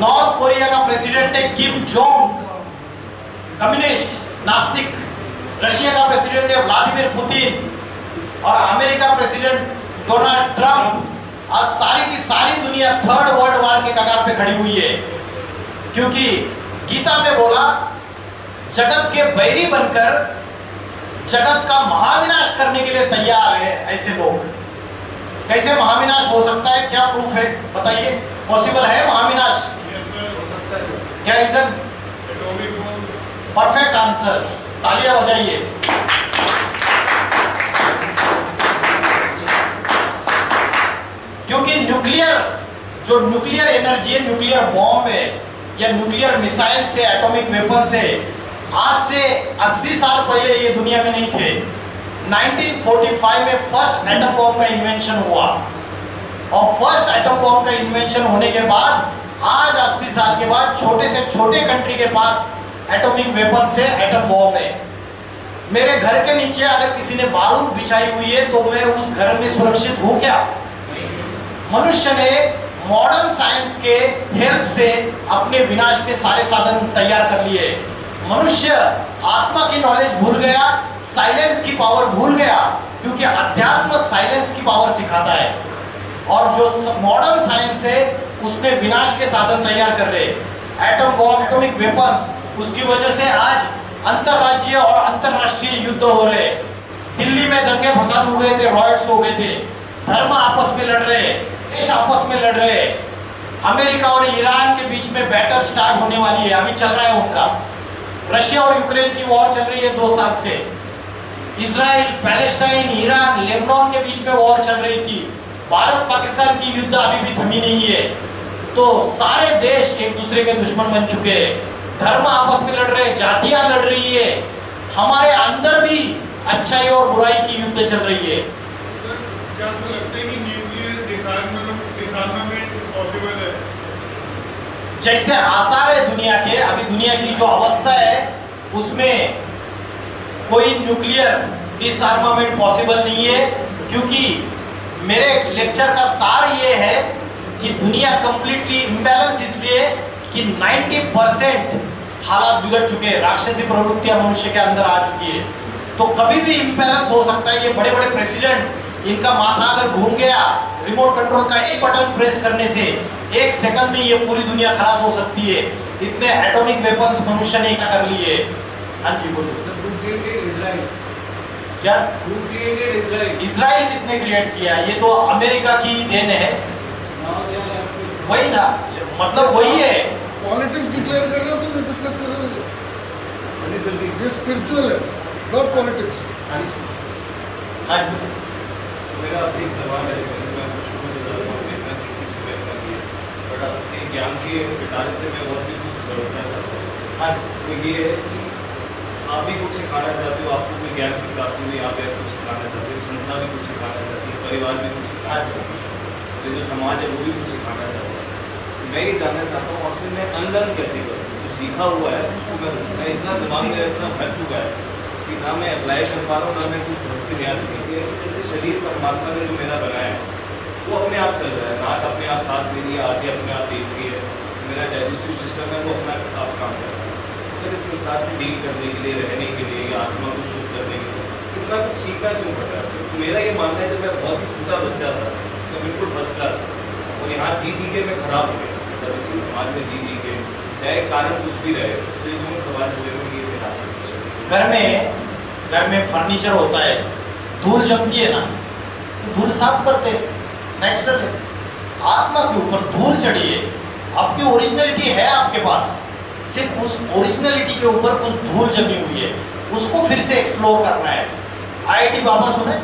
नॉर्थ कोरिया का प्रेसिडेंट है किम जोंग, कम्युनिस्ट नास्तिक। रशिया का प्रेसिडेंट है व्लादिमीर पुतिन और अमेरिका प्रेसिडेंट डोनाल्ड ट्रंप। आज सारी की सारी दुनिया थर्ड वर्ल्ड वार के कगार पे खड़ी हुई है, क्योंकि गीता में बोला जगत के बैरी बनकर जगत का महाविनाश करने के लिए तैयार है ऐसे लोग। कैसे महाविनाश हो सकता है? क्या प्रूफ है? बताइए, पॉसिबल है महाविनाश? क्या रीजन? परफेक्ट आंसर, तालियां बजाइए। क्योंकि न्यूक्लियर एनर्जी है, न्यूक्लियर बॉम्ब है या न्यूक्लियर मिसाइल से, एटॉमिक वेपन से आज से 80 साल पहले ये दुनिया में नहीं थे। 1945 में फर्स्ट एटम बॉम्ब का इन्वेंशन हुआ और फर्स्ट एटम बॉम्ब का इन्वेंशन होने के बाद आज 80 साल के बाद छोटे से छोटे कंट्री के पास एटॉमिक वेपन से एटम बॉम्ब है। मेरे घर के नीचे अगर किसी ने बारूद बिछाई हुई है तो मैं उस घर में सुरक्षित हूं क्या? मनुष्य ने मॉडर्न साइंस के हेल्प से अपने विनाश के सारे साधन तैयार कर लिए। मनुष्य आत्मा की नॉलेज भूल गया, साइलेंस की पावर भूल गया, क्योंकि अध्यात्म साइलेंस की पावर सिखाता है और जो मॉडर्न साइंस है उसने विनाश के साधन तैयार कर रहे। एटम बॉम्ब, एटॉमिक वेपन्स, उसकी वजह से आज अंतरराज्यीय और अंतरराष्ट्रीय युद्ध हो रहे। दिल्ली में दंगे फसाद हो गए थे, रॉयट्स हो गए थे, धर्म आपस में लड़ रहे, देश आपस में लड़ रहे। अमेरिका और ईरान के बीच में बैटल स्टार्ट होने वाली है, अभी चल रहा है उनका। रशिया और यूक्रेन की वॉर चल रही है 2 साल से। इजराइल, पैलेस्टाइन, ईरान, लेबनान के बीच में वॉर चल रही थी। भारत पाकिस्तान की युद्ध अभी भी थमी नहीं है। तो सारे देश एक दूसरे के दुश्मन बन चुके हैं, धर्म आपस में लड़ रहे, जातियां लड़ रही है। हमारे अंदर भी अच्छाई और बुराई की युद्ध चल रही है। क्या लगता है कि न्यूक्लियर डिसआर्मामेंट पॉसिबल है? जैसे आसार है दुनिया के, अभी दुनिया की जो अवस्था है उसमें कोई न्यूक्लियर डिसआर्मामेंट पॉसिबल नहीं है, क्योंकि मेरे लेक्चर का सार ये है कि दुनिया कंप्लीटली इम्बैलेंस इसलिए कि 90% हालात बिगड़ चुके हैं, राक्षसी प्रवृत्तियां मनुष्य के अंदर आ चुकी है। तो कभी भी इम्बैलेंस हो सकता है। ये बड़े बड़े प्रेसिडेंट, इनका माथा अगर घूम गया, रिमोट कंट्रोल का एक बटन प्रेस करने से 1 सेकंड में ये पूरी दुनिया खलास हो सकती है। इतने एटॉमिक वेपन्स मनुष्य ने क्या कर लिए। हाँ जी बोलिए। क्या इजराइल किसने क्रिएट किया? ये तो अमेरिका की देन है। वही ना, मतलब वही है। पॉलिटिक्स डिक्लेयर कर रहे हो तो डिस्कस कर रहे हो, ये स्पिरिचुअल है, नॉट पॉलिटिक्स। हाँ जी। मेरा आपसे एक सवाल है, मैं शुक्रिया बट आपने ज्ञान के पिटारे से मैं और भी कुछ बढ़ना चाहता हूँ। हाँ, तो ये है कि आप भी कुछ सिखाना चाहते हो, आपको कोई ज्ञान की प्राप्ति हुई, आप कुछ सिखाना चाहते हो, संस्था भी कुछ सिखाना चाहती है, परिवार भी कुछ सिखाना चाहती है, तो जो समाज है वो भी कुछ सिखाना चाहता है। मैं ये जानना चाहता हूँ आपसे, मैं अनलर्न कैसे करूँ? जो सीखा हुआ है उसको मैं इतना दिमाग में इतना भर चुका है कि ना मैं अप्लाई कर पा रहा हूँ, ना मैं कुछ ढंग से ध्यान सीख रहा हूँ। जैसे शरीर परमात्मा ने जो मेरा बनाया है वो अपने आप चल रहा है, नाक अपने आप सांस ले रही है, आँखें अपने आप देख रही है, मेरा डाइजेस्टिव सिस्टम है वो अपना आप काम कर रहा है। तो इस संसार से डील करने के लिए, रहने के लिए, आत्मा को शुद्ध करने के लिए इतना कुछ सीखना क्यों पड़ रहा है? तो मेरा ये मानना है जब मैं बहुत ही छोटा बच्चा था तो बिल्कुल फर्स्ट क्लास था, और यहाँ जी के मैं खराब हो गया, मतलब इसी समाज में जी के चाहे कारण कुछ भी रहे, तो ये जो सवाल हुए ये मेरा। घर में फर्नीचर होता है, धूल जमती है ना, तो धूल साफ करते हैं, नेचुरल है। आत्मा के ऊपर धूल चढ़ी है, आपकी ओरिजिनलिटी है आपके पास, सिर्फ उस ओरिजिनलिटी के ऊपर कुछ धूल जमी हुई है, उसको फिर से एक्सप्लोर करना है। आईआईटी बाबा सुने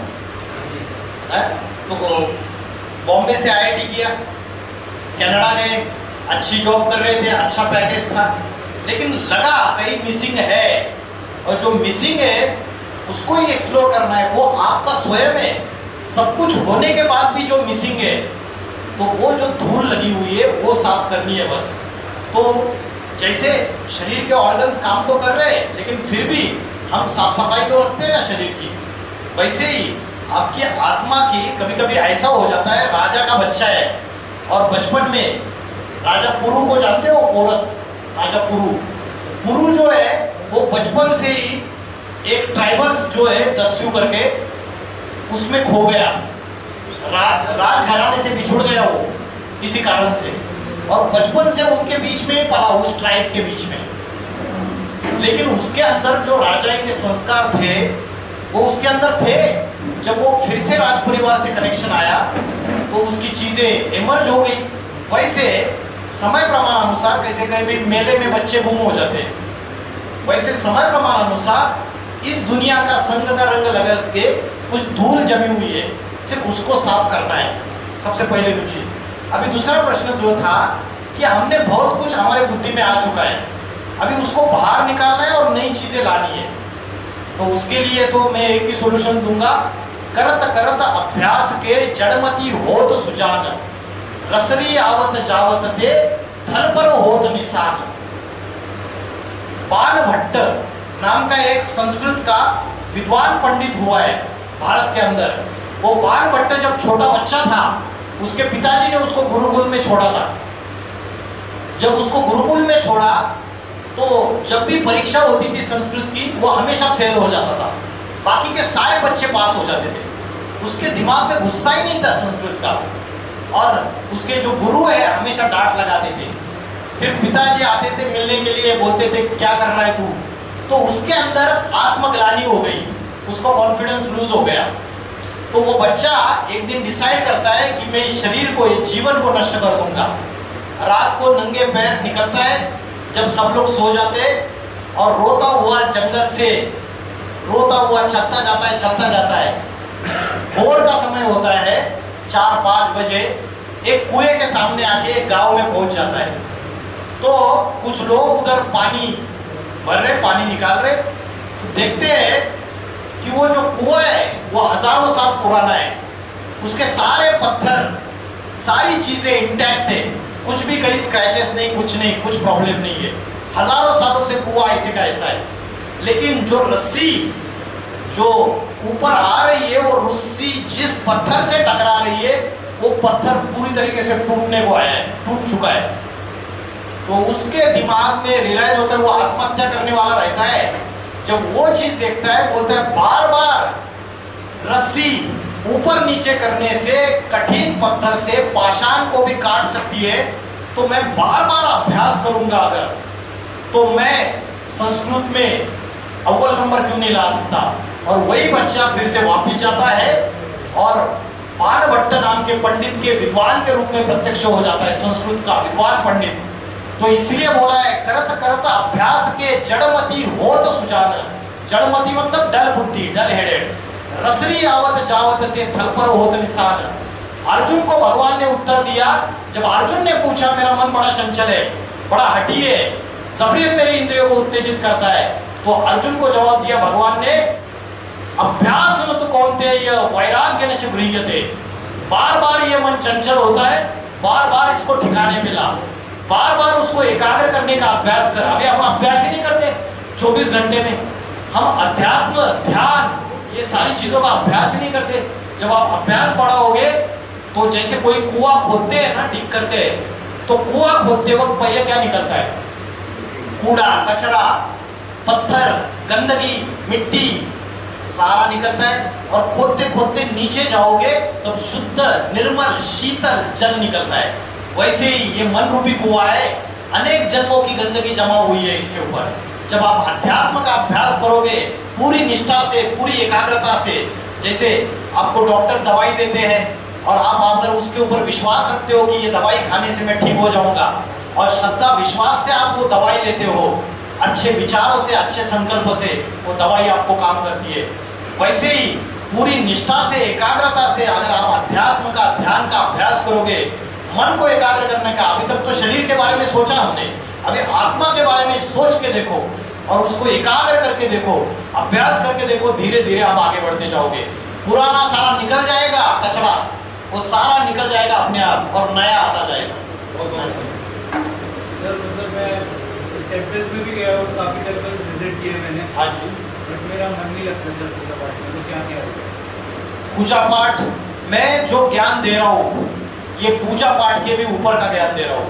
है? तो बॉम्बे से आईआईटी किया, कनाडा गए, अच्छी जॉब कर रहे थे, अच्छा पैकेज था, लेकिन लगा कहीं मिसिंग है, और जो मिसिंग है उसको ही एक्सप्लोर करना है। वो आपका स्वयं है, सब कुछ होने के बाद भी जो मिसिंग है, तो वो जो धूल लगी हुई है वो साफ करनी है बस। तो जैसे शरीर के ऑर्गन्स काम तो कर रहे हैं, लेकिन फिर भी हम साफ सफाई तो रखते हैं ना शरीर की, वैसे ही आपकी आत्मा की कभी कभी ऐसा हो जाता है, राजा का बच्चा है और बचपन में राजा पुरु को जानते हो, ओरस राजा पुरु जो है वो बचपन से ही एक ट्राइबल्स जो है दस्यु करके उसमें खो गया, राजघराने से बिछुड़ गया वो किसी कारण से, और बचपन से उनके बीच में पला, उस ट्राइब के बीच में। लेकिन उसके अंदर जो राजा के संस्कार थे वो उसके अंदर थे। जब वो फिर से राज परिवार से कनेक्शन आया तो उसकी चीजें इमर्ज हो गई। वैसे समय प्रमाण अनुसार, कैसे कहीं भी मेले में बच्चे गुम हो जाते हैं, वैसे समय प्रमाण अनुसार इस दुनिया का संग का रंग लगा के कुछ धूल जमी हुई है, सिर्फ उसको साफ करना है सबसे पहले जो चीज। अभी दूसरा प्रश्न जो था कि हमने बहुत कुछ हमारे बुद्धि में आ चुका है, अभी उसको बाहर निकालना है और नई चीजें लानी है। तो उसके लिए तो मैं एक ही सॉल्यूशन दूंगा, करत करत अभ्यास के जड़मती होत सुजान, रसरी आवत जावत ते थल पर होत निशान। बाणभट्ट नाम का एक संस्कृत का विद्वान पंडित हुआ है भारत के अंदर। वो बाणभट्ट जब छोटा बच्चा था, उसके पिताजी ने उसको गुरुकुल में छोड़ा था। जब उसको गुरुकुल में छोड़ा तो जब भी परीक्षा होती थी संस्कृत की, वो हमेशा फेल हो जाता था, बाकी के सारे बच्चे पास हो जाते थे। उसके दिमाग में घुसता ही नहीं था संस्कृत का, और उसके जो गुरु है हमेशा डांट लगाते थे। फिर पिताजी आते थे मिलने के लिए, बोलते थे क्या कर रहा है तू, तो उसके अंदर आत्मग्लानि हो गई, उसका कॉन्फिडेंस लूज हो गया। तो वो बच्चा एक दिन डिसाइड करता है कि मैं इस शरीर को, इस जीवन को नष्ट कर दूंगा। रात को नंगे पैर निकलता है जब सब लोग सो जाते, और रोता हुआ जंगल से रोता हुआ चलता जाता है। भोर का समय होता है, 4-5 बजे एक कुएं के सामने आके एक गांव में पहुंच जाता है। तो कुछ लोग उधर पानी भर रहे, पानी निकाल रहे, तो देखते हैं कि वो जो कुआं है वो हजारों साल पुराना है, उसके सारे पत्थर, सारी चीजें इंटैक्ट है, कुछ भी कहीं स्क्रैचेस नहीं, कुछ नहीं, कुछ प्रॉब्लम नहीं है। हजारों सालों से कुआं ऐसे का ऐसा है। लेकिन जो रस्सी जो ऊपर आ रही है, वो रस्सी जिस पत्थर से टकरा रही है, वो पत्थर पूरी तरीके से टूटने को आया है, टूट चुका है। तो उसके दिमाग में रियलाइज होता है, वो आत्महत्या करने वाला रहता है। जब वो चीज देखता है, बोलता है बार बार रस्सी ऊपर नीचे करने से, कठिन पत्थर से पाषाण को भी काट सकती है, तो मैं बार बार अभ्यास करूंगा अगर, तो मैं संस्कृत में अव्वल नंबर क्यों नहीं ला सकता। और वही बच्चा फिर से वापस जाता है और बाणभट्ट नाम के पंडित के विद्वान के रूप में प्रत्यक्ष हो जाता है, संस्कृत का विद्वान पंडित। तो इसलिए बोला है, करत करत अभ्यास के जड़मती होत सुजान। जड़मती मतलब डल बुद्धि, डल हेडेड। रसरी आवत जावत ते थल पर होत निशान। अर्जुन को भगवान ने उत्तर दिया, जब अर्जुन ने पूछा मेरा मन बड़ा चंचल है, बड़ा हठी है, जबरियत मेरे इंद्रियों को उत्तेजित करता है, तो अर्जुन को जवाब दिया भगवान ने, अभ्यास न तो कौन्तेय यह वैराग्य न च गृह्यते। बार बार ये मन चंचल होता है, बार बार इसको ठिकाने में ला, बार बार उसको एकाग्र करने का अभ्यास कर। अभी हम अभ्यास ही नहीं करते 24 घंटे में, हम अध्यात्म ध्यान ये सारी चीजों का अभ्यास ही नहीं करते। जब आप अभ्यास बढ़ाओगे तो जैसे कोई कुआं खोदते हैं ना, ठीक करते हैं, तो कुआं खोदते वक्त पहले क्या निकलता है? कूड़ा कचरा, पत्थर, गंदगी, मिट्टी सारा निकलता है, और खोदते खोदते नीचे जाओगे तो शुद्ध निर्मल शीतल जल निकलता है। वैसे ही ये मन रूपी कुआं है, अनेक जन्मों की गंदगी जमा हुई है इसके ऊपर। जब आप अध्यात्म का अभ्यास करोगे पूरी निष्ठा से, पूरी एकाग्रता से, जैसे आपको डॉक्टर दवाई देते हैं और आप अगर उसके ऊपर विश्वास रखते हो कि ये दवाई खाने से मैं ठीक हो जाऊंगा, और श्रद्धा विश्वास से आप वो दवाई लेते हो, अच्छे विचारों से, अच्छे संकल्प से वो दवाई आपको काम करती है। वैसे ही पूरी निष्ठा से, एकाग्रता से अगर आप अध्यात्म का ध्यान का अभ्यास करोगे, मन को एकाग्र करने का, अभी तक तो शरीर के बारे में सोचा हमने, अभी आत्मा के बारे में सोच के देखो और उसको एकाग्र करके देखो, अभ्यास करके देखो, धीरे धीरे आप आगे बढ़ते जाओगे। पुराना सारा निकल जाएगा, कचरा वो सारा निकल जाएगा अपने आप, और नया आता जाएगा। सर मतलब मैं टेम्पल्स में भी गया और काफी टेम्पल्स विजिट किए मैंने। हाँ जी। बट मेरा मन नहीं लगता सर पूजा पाठ में, तो क्या क्या होगा? पूजा पाठ मैं जो ज्ञान दे रहा हूँ, ये पूजा पाठ के भी ऊपर का ज्ञान दे रहा हूँ।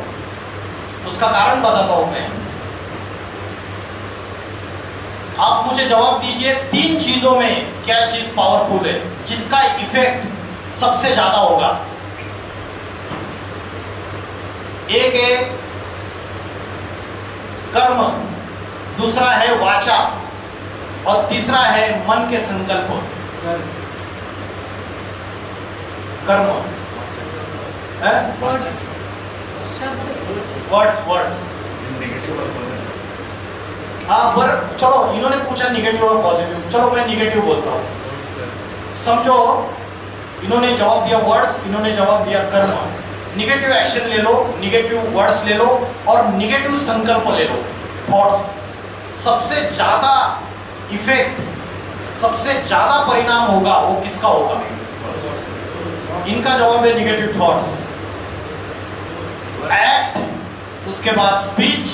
उसका कारण बताता हूं मैं। आप मुझे जवाब दीजिए, 3 चीजों में क्या चीज पावरफुल है, जिसका इफेक्ट सबसे ज्यादा होगा? एक है कर्म, दूसरा है वाचा, और तीसरा है मन के संकल्प। कर्म, वर्ड्स। हाँ, पर चलो इन्होंने पूछा निगेटिव और पॉजिटिव, चलो मैं निगेटिव बोलता हूँ। समझो, इन्होंने जवाब दिया वर्ड्स, इन्होंने जवाब दिया कर्म। निगेटिव एक्शन ले लो, निगेटिव वर्ड्स ले लो, और निगेटिव संकल्प ले लो, थॉट्स। सबसे ज्यादा इफेक्ट, सबसे ज्यादा परिणाम होगा वो किसका होगा? इनका जवाब है निगेटिव थॉट्स। एक्ट, उसके बाद स्पीच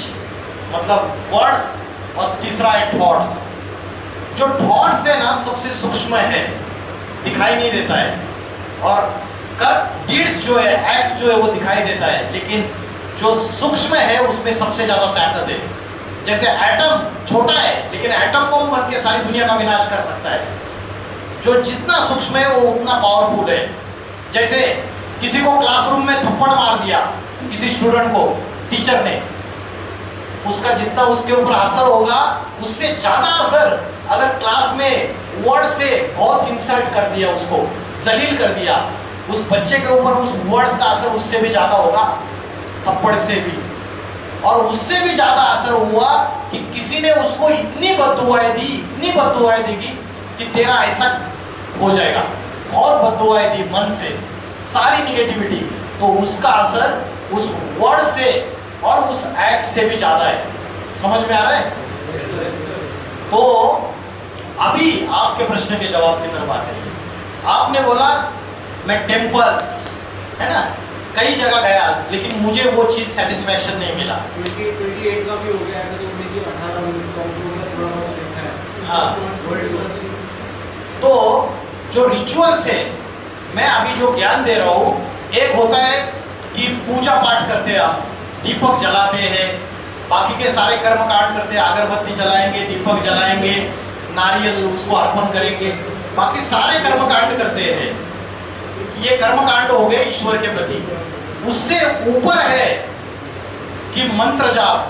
मतलब वर्ड्स, और तीसरा है थॉट्स। जो थॉट्स है ना सबसे सूक्ष्म है, दिखाई नहीं देता है, और कर डीड्स जो है, एक्ट जो है वो दिखाई देता है, लेकिन जो सूक्ष्म है उसमें सबसे ज्यादा ताकत है। जैसे एटम छोटा है, लेकिन एटम को बन के सारी दुनिया का विनाश कर सकता है। जो जितना सूक्ष्म है वो उतना पावरफुल है। जैसे किसी को क्लासरूम में थप्पड़ मार दिया किसी स्टूडेंट को टीचर ने, उसका जितना उसके ऊपर असर होगा उससे ज्यादा असर अगर क्लास में वर्ड से बहुत इंसल्ट कर दिया, उसको जलील कर दिया, उस बच्चे के ऊपर उस वर्ड्स का असर उससे भी ज्यादा होगा, थप्पड़ से भी। और उससे भी ज्यादा असर हुआ कि किसी ने उसको इतनी बद्दुआएं दी कि तेरा ऐसा हो जाएगा, बहुत बद्दुआएं दी मन से, सारी निगेटिविटी, तो उसका असर उस वर्ड से और उस एक्ट से भी ज्यादा है। समझ में आ रहा है? तो अभी आपके प्रश्न के जवाब की तरफ आते हैं। आपने बोला मैं टेम्पल्स, है ना, कई जगह गया, लेकिन मुझे वो चीज सेटिस्फेक्शन नहीं मिला। 28 का भी हो गया ऐसा, तो 18 थोड़ा बहुत देखा है। हाँ, तो जो रिचुअल्स है, मैं अभी जो ज्ञान दे रहा हूं, एक होता है कि पूजा पाठ करते हैं, आप दीपक जलाते हैं, बाकी के सारे कर्म कांड करते हैं, अगरबत्ती जलाएंगे, दीपक जलाएंगे, नारियल उसको अर्पण करेंगे, बाकी सारे कर्म कांड करते हैं। ये कर्म कांड हो गए ईश्वर के प्रति। उससे ऊपर है कि मंत्र जाप,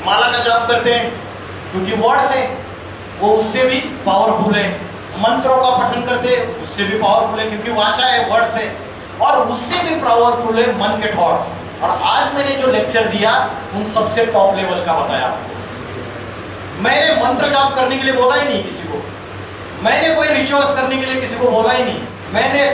माला का जाप करते हैं, क्योंकि वर्ड से वो उससे भी पावरफुल है। मंत्रों का पठन करते हैं, उससे भी पावरफुल है, क्योंकि वाचा है वर्ड से, और उससे भी पावरफुल है मन के थॉट्स। और आज मैंने जो लेक्चर दिया उन सबसे टॉप लेवल का बताया आपको। मैंने मंत्र जाप करने के लिए बोला ही नहीं किसी को, मैंने कोई रिचुअल्स करने के लिए किसी को बोला ही नहीं, मैंने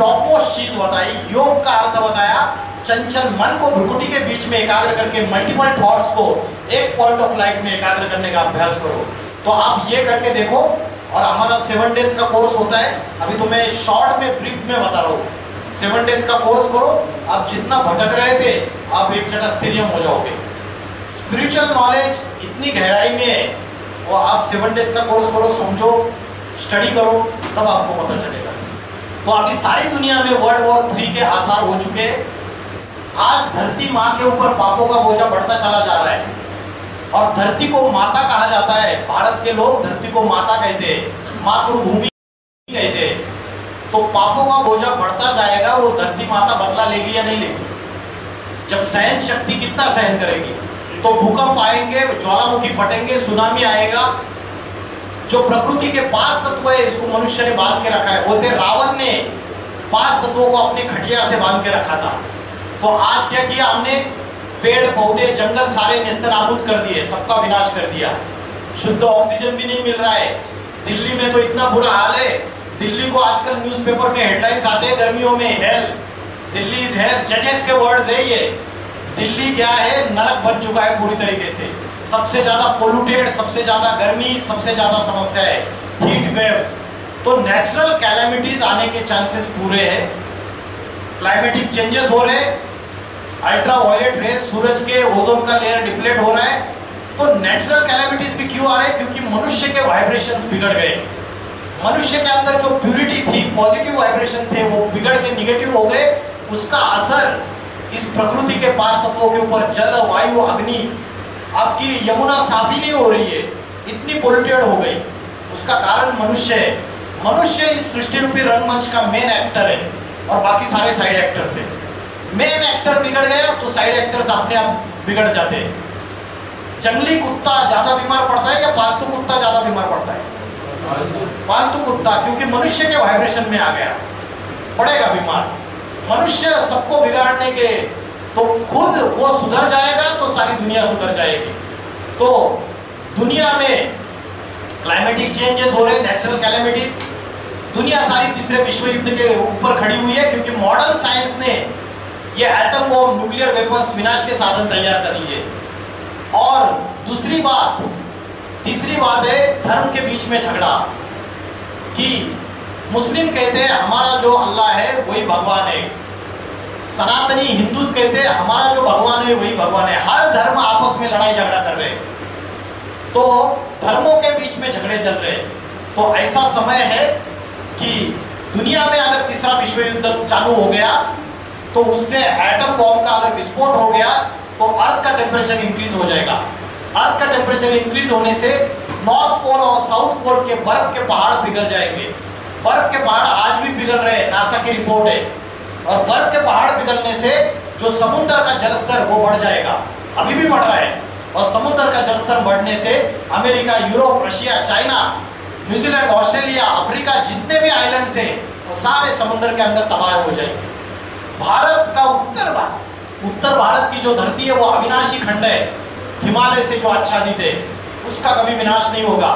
टॉप मोस्ट चीज बताई, योग का अर्थ बताया, चंचल मन को भ्रुकुटी के बीच में एकाग्र करके मल्टीपल थॉट्स को एक पॉइंट ऑफ लाइट में एकाग्र करने का अभ्यास करो। तो आप ये करके देखो। और हमारा 7 डेज का कोर्स होता है, अभी तो मैं शॉर्ट में ब्रीफ में बता रहा हूँ। 7 डेज का कोर्स करो, आप जितना भटक रहे थे आप एक जगह स्थिर हो जाओगे। स्पिरिचुअल नॉलेज इतनी गहराई में है, वो आप 7 डेज का कोर्स करो, समझो, स्टडी करो, तब आपको पता चलेगा। तो अभी सारी दुनिया में वर्ल्ड वॉर 3 के आसार हो चुके हैं। आज धरती माँ के ऊपर पापों का बोझा बढ़ता चला जा रहा है और धरती को माता कहा जाता है। भारत के लोग धरती को माता कहते हैं, मातृभूमि कहते हैं। तो पापों का बोझा बढ़ता जाएगा, वो धरती माता बदला लेगी या नहीं लेगी? जब सहन शक्ति कितना सहन करेगी? तो भूकंप आएंगे, ज्वालामुखी फटेंगे, सुनामी आएगा। जो प्रकृति के 5 तत्व है, इसको मनुष्य ने बांध के रखा है। बोलते रावण ने 5 तत्वों को अपने खटिया से बांध के रखा था। तो आज क्या किया हमने? पेड़ पौधे जंगल सारे नेस्तनाबूद कर दिए, सबका विनाश कर दिया। शुद्ध ऑक्सीजन भी नहीं मिल रहा है। दिल्ली में तो इतना बुरा हाल है, दिल्ली को आजकल न्यूज़पेपर में हेडलाइंस आते हैं गर्मियों में, हेल, दिल्ली इज हेल, जजेस के वर्ड्स है ये। दिल्ली क्या है? नरक बन चुका है पूरी तरीके से। सबसे ज्यादा पोल्यूटेड, सबसे ज्यादा गर्मी, सबसे ज्यादा समस्या है, हीट वेव्स। तो नेचुरल कैलेमिटीज आने के चांसेस पूरे हैं। क्लाइमेटिक चेंजेस हो रहे हैं, अल्ट्रा वायलेट रेज, सूरज के ओजोन का लेयर डिप्लेट हो रहा है। तो नेचुरल कैलेमिटीज भी क्यों आ रहे हैं? क्योंकि मनुष्य के वाइब्रेशंस बिगड़ गए। मनुष्य के अंदर जो प्यूरिटी थी, पॉजिटिव वाइब्रेशन थे, वो बिगड़ के निगेटिव हो गए। उसका असर इस प्रकृति के 5 तत्वों के ऊपर, जल, वायु, अग्नि। आपकी यमुना साफ ही नहीं हो रही है, इतनी पोल्यूटेड हो गई। उसका कारण मनुष्य है। मनुष्य इस सृष्टि रूपी रंगमंच का मेन एक्टर है और बाकी सारे साइड एक्टर्स है। मेन एक्टर बिगड़ गया तो साइड एक्टर्स अपने आप बिगड़ जाते हैं। जंगली कुत्ता ज्यादा बीमार पड़ता है या पालतू कुत्ता ज्यादा बीमार पड़ता है? पालतू कुत्ता, क्योंकि मनुष्य के वाइब्रेशन में आ गया, पड़ेगा बीमार। मनुष्य सबको बिगाड़ने के, तो खुद वो सुधर जाएगा तो सारी दुनिया सुधर जाएगी। तो दुनिया में क्लाइमेटिक चेंजेस हो रहे, नेचुरल कैलेमिटीज। दुनिया सारी तीसरे विश्व युद्ध के ऊपर खड़ी हुई है, क्योंकि मॉडर्न साइंस ने ये एटम बॉम्ब, न्यूक्लियर वेपन्स, विनाश के साधन तैयार कर लिए। और दूसरी बात, तीसरी बात है धर्म के बीच में झगड़ा। कि मुस्लिम कहते हैं हमारा जो अल्लाह है वही भगवान है, सनातनी हिंदूज कहते हैं हमारा जो भगवान है वही भगवान है। हर धर्म आपस में लड़ाई झगड़ा कर रहे हैं, तो धर्मों के बीच में झगड़े चल रहे हैं। तो ऐसा समय है कि दुनिया में अगर तीसरा विश्व युद्ध चालू हो गया तो उससे एटम बॉम्ब का अगर विस्फोट हो गया तो अर्थ का टेम्परेचर इंक्रीज हो जाएगा। अर्थ का टेम्परेचर इंक्रीज होने से नॉर्थ पोल और साउथ पोल के बर्फ के पहाड़ पिघल जाएंगे। बर्फ के पहाड़ आज भी पिघल रहे हैं, नासा की रिपोर्ट है। और बर्फ के पहाड़ पिघलने से जो समुद्र का जलस्तर वो बढ़ जाएगा, अभी भी बढ़ रहा है। और समुद्र का जलस्तर बढ़ने से America, Europe, Russia, China, New Zealand, Australia, Africa, जितने भी आइलैंड्स हैं वो सारे समुद्र के अंदर तबाह हो जाएंगे। भारत का उत्तर भारत की जो धरती है वो अविनाशी खंड है, हिमालय से जो आच्छादित है, उसका कभी विनाश नहीं होगा।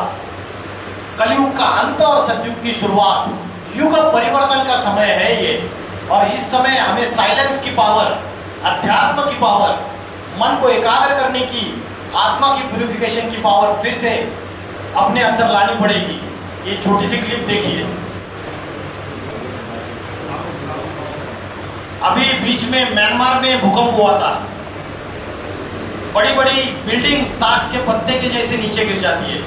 कलयुग का अंत और सतयुग की शुरुआत, युग परिवर्तन का समय है ये। और इस समय हमें साइलेंस की पावर, अध्यात्म की पावर, मन को एकाग्र करने की, आत्मा की प्यूरिफिकेशन की पावर फिर से अपने अंदर लानी पड़ेगी। ये छोटी सी क्लिप देखिए। अभी बीच में म्यांमार में भूकंप हुआ था, बड़ी बड़ी बिल्डिंग्स ताश के पत्ते के जैसे नीचे गिर जाती है।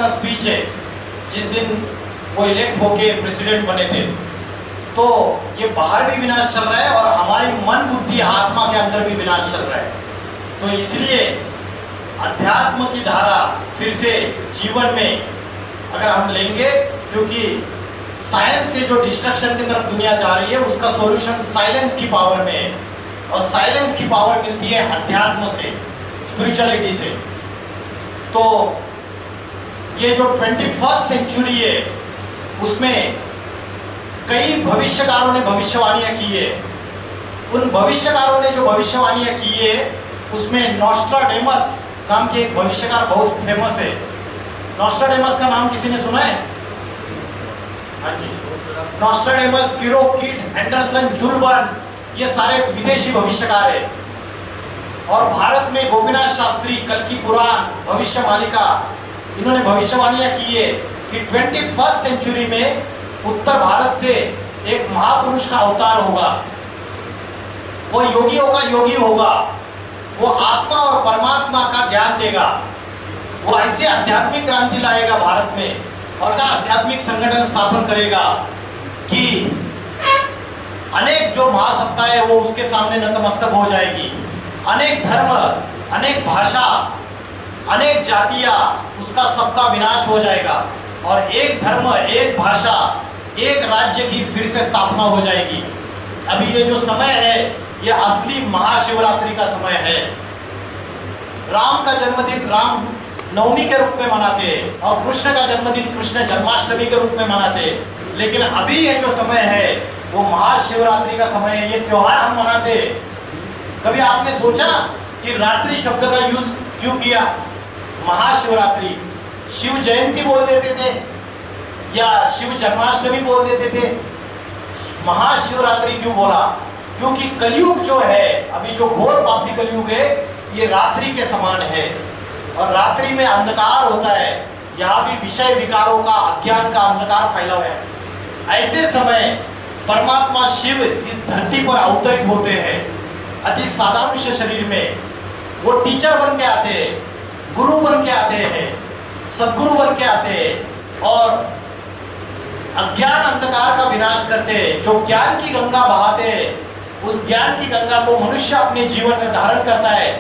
का स्पीच है जिस दिन वो इलेक्ट होके प्रेसिडेंट बने थे। तो ये बाहर भी विनाश चल रहा है और हमारी मन बुद्धि आत्मा के अंदर भी विनाश चल रहा है। तो इसलिए अध्यात्म की धारा फिर से जीवन में अगर हम लेंगे, क्योंकि साइंस से जो डिस्ट्रक्शन की तरफ दुनिया जा रही है उसका सॉल्यूशन साइलेंस की पावर में है, और साइलेंस की पावर मिलती है अध्यात्म से, स्पिरिचुअलिटी से। तो ये जो 21st सेंचुरी है उसमें कई भविष्यकारों ने भविष्यवाणियां की है। उन भविष्यकारों ने जो भविष्यवाणियां की है उसमें नॉस्ट्राडेमस नाम के एक भविष्यकार बहुत फेमस है। नॉस्ट्राडेमस का नाम किसी ने सुना है? हाँ जी, नॉस्ट्राडेमस, किरो किड, एंडरसन, जुल वर्न, ये सारे विदेशी भविष्यकार है। और भारत में गोपीनाथ शास्त्री, कल्कि पुराण, भविष्य मालिका, इन्होंने भविष्यवाणियां की है कि 21st सेंचुरी में उत्तर भारत से एक महापुरुष का अवतार होगा। वो योगियों का योगी होगा, वो आत्मा और परमात्मा का ज्ञान देगा, वो ऐसे आध्यात्मिक क्रांति लाएगा भारत में, और ऐसा आध्यात्मिक संगठन स्थापन करेगा कि अनेक जो महासत्ता है वो उसके सामने नतमस्तक हो जाएगी। अनेक धर्म, अनेक भाषा, अनेक जातियां, उसका सबका विनाश हो जाएगा, और एक धर्म, एक भाषा, एक राज्य की फिर से स्थापना हो जाएगी। अभी ये जो समय है ये असली महाशिवरात्रि का समय है। राम का जन्मदिन राम नवमी के रूप में मनाते हैं, और कृष्ण का जन्मदिन कृष्ण जन्माष्टमी के रूप में मनाते हैं। लेकिन अभी ये जो समय है वो महाशिवरात्रि का समय है, ये त्योहार हम मनाते हैं। कभी आपने सोचा कि रात्रि शब्द का यूज क्यों किया? महाशिवरात्रि, शिव जयंती बोल देते थे या शिव जन्माष्टमी बोल देते थे, महाशिवरात्रि क्यों बोला? क्योंकि कलयुग जो है, अभी जो घोर पापी कलयुग है, ये रात्रि के समान है, और रात्रि में अंधकार होता है। यहाँ भी विषय विकारों का, अज्ञान का अंधकार फैला हुआ है। ऐसे समय परमात्मा शिव इस धरती पर अवतरित होते हैं अति साधारण शरीर में। वो टीचर बन के आते हैं, गुरु बन के आते हैं, सदगुरु बन के आते हैं, और अज्ञान अंधकार का विनाश करते हैं। जो ज्ञान की गंगा बहाते हैं, उस ज्ञान की गंगा को मनुष्य अपने जीवन में धारण करता है,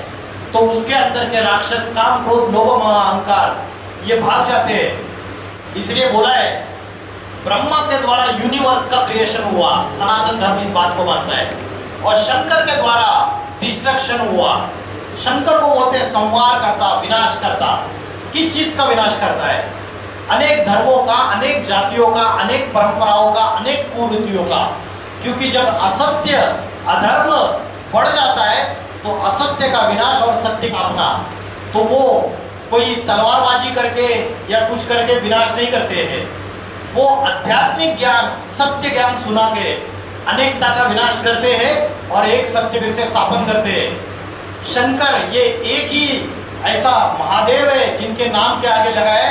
तो उसके अंदर के राक्षस, काम, क्रोध, लोभ, मोह, अहंकार, ये भाग जाते हैं। इसलिए बोला है ब्रह्मा के द्वारा यूनिवर्स का क्रिएशन हुआ, सनातन धर्म इस बात को मानता है, और शंकर के द्वारा डिस्ट्रक्शन हुआ। शंकर को बोलते हैं संहार करता, विनाश करता। किस चीज का विनाश करता है? अनेक धर्मों का, अनेक जातियों का, अनेक परंपराओं का, अनेक कुरीतियों का। क्योंकि जब असत्य, अधर्म बढ़ जाता है तो असत्य का विनाश और सत्य का अपना। तो वो कोई तलवारबाजी करके या कुछ करके विनाश नहीं करते हैं, वो आध्यात्मिक ज्ञान, सत्य ज्ञान सुना के अनेकता का विनाश करते हैं और एक सत्य फिर से स्थापन करते हैं। शंकर ये एक ही ऐसा महादेव है जिनके नाम के आगे लगा है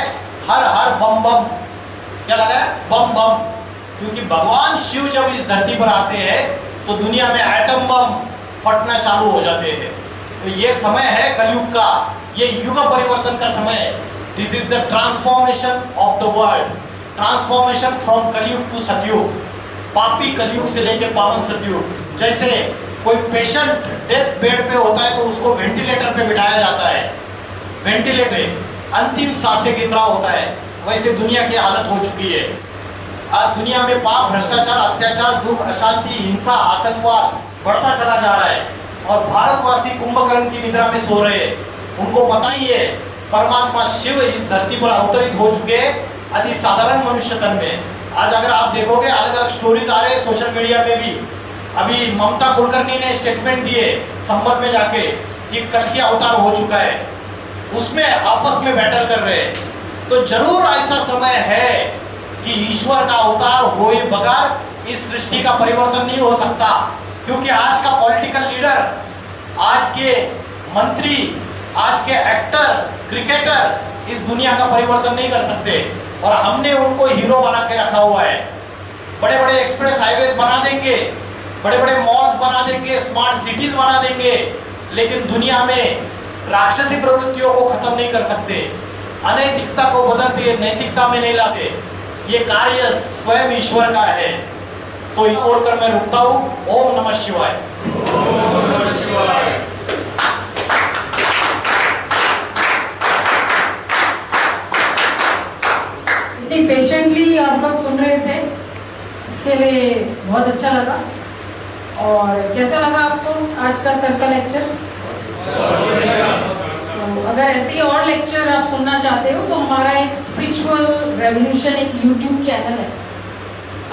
हर हर बम बम। क्या लगा है? बम बम। क्योंकि भगवान शिव जब इस धरती पर आते हैं तो दुनिया में एटम बम फटना चालू हो जाते हैं। तो ये समय है कलयुग का, ये युग परिवर्तन का समय है। This is the transformation of the world, transformation from कलयुग टू सतयुग। पापी कलयुग से लेकर पावन सतयुग। जैसे कोई पेशेंट डेथ बेड पे होता है तो उसको वेंटिलेटर पे बिठाया जाता है, वेंटिलेटर अंतिम सांसें गिन रहा होता है, वैसे दुनिया की हालत हो चुकी है। आज दुनिया में पाप, भ्रष्टाचार, अत्याचार, दुख, अशांति, हिंसा, आतंकवाद बढ़ता चला जा रहा है, और भारतवासी कुंभकर्ण की निद्रा में सो रहे हैं। उनको पता ही है परमात्मा शिव इस धरती पर अवतरित हो चुके हैं अति साधारण मनुष्य तन में। आज अगर आप देखोगे अलग अलग स्टोरीज आ रहे हैं सोशल मीडिया में भी। अभी ममता कुलकर्णी ने स्टेटमेंट दिए संबल में जाके कि कल की अवतार हो चुका है, उसमें आपस में बैटल कर रहे हैं। तो जरूर ऐसा समय है कि ईश्वर का अवतार होए बगैर इस सृष्टि का परिवर्तन नहीं हो सकता। क्योंकि आज का पॉलिटिकल लीडर, आज के मंत्री, आज के एक्टर, क्रिकेटर इस दुनिया का परिवर्तन नहीं कर सकते, और हमने उनको हीरो बना के रखा हुआ है। बड़े बड़े एक्सप्रेस हाईवेज बना देंगे, बड़े बड़े मॉल्स बना देंगे, स्मार्ट सिटीज बना देंगे, लेकिन दुनिया में राक्षसी प्रवृत्तियों को खत्म नहीं कर सकते। अनैतिकता को बदलते नैतिकता में नहीं ला से, ये कार्य स्वयं ईश्वर का है। तो बोलकर मैं रुकता हूं। ओम नमः शिवाय। ओम नमः शिवाय। इतनी पेशेंटली आप लोग सुन रहे थे, इसके लिए बहुत अच्छा लगा। और कैसा लगा आपको आज का सर का लेक्चर? तो अगर ऐसे ही और लेक्चर आप सुनना चाहते हो तो हमारा एक स्पिरिचुअल रेवोल्यूशन एक यूट्यूब चैनल है।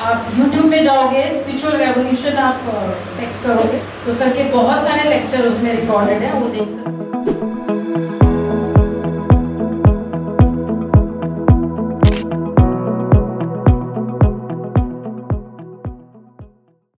आप यूट्यूब में जाओगे, स्पिरिचुअल रेवोल्यूशन आप टेक्स्ट करोगे तो सर के बहुत सारे लेक्चर उसमें रिकॉर्डेड है, वो देख सकते हैं।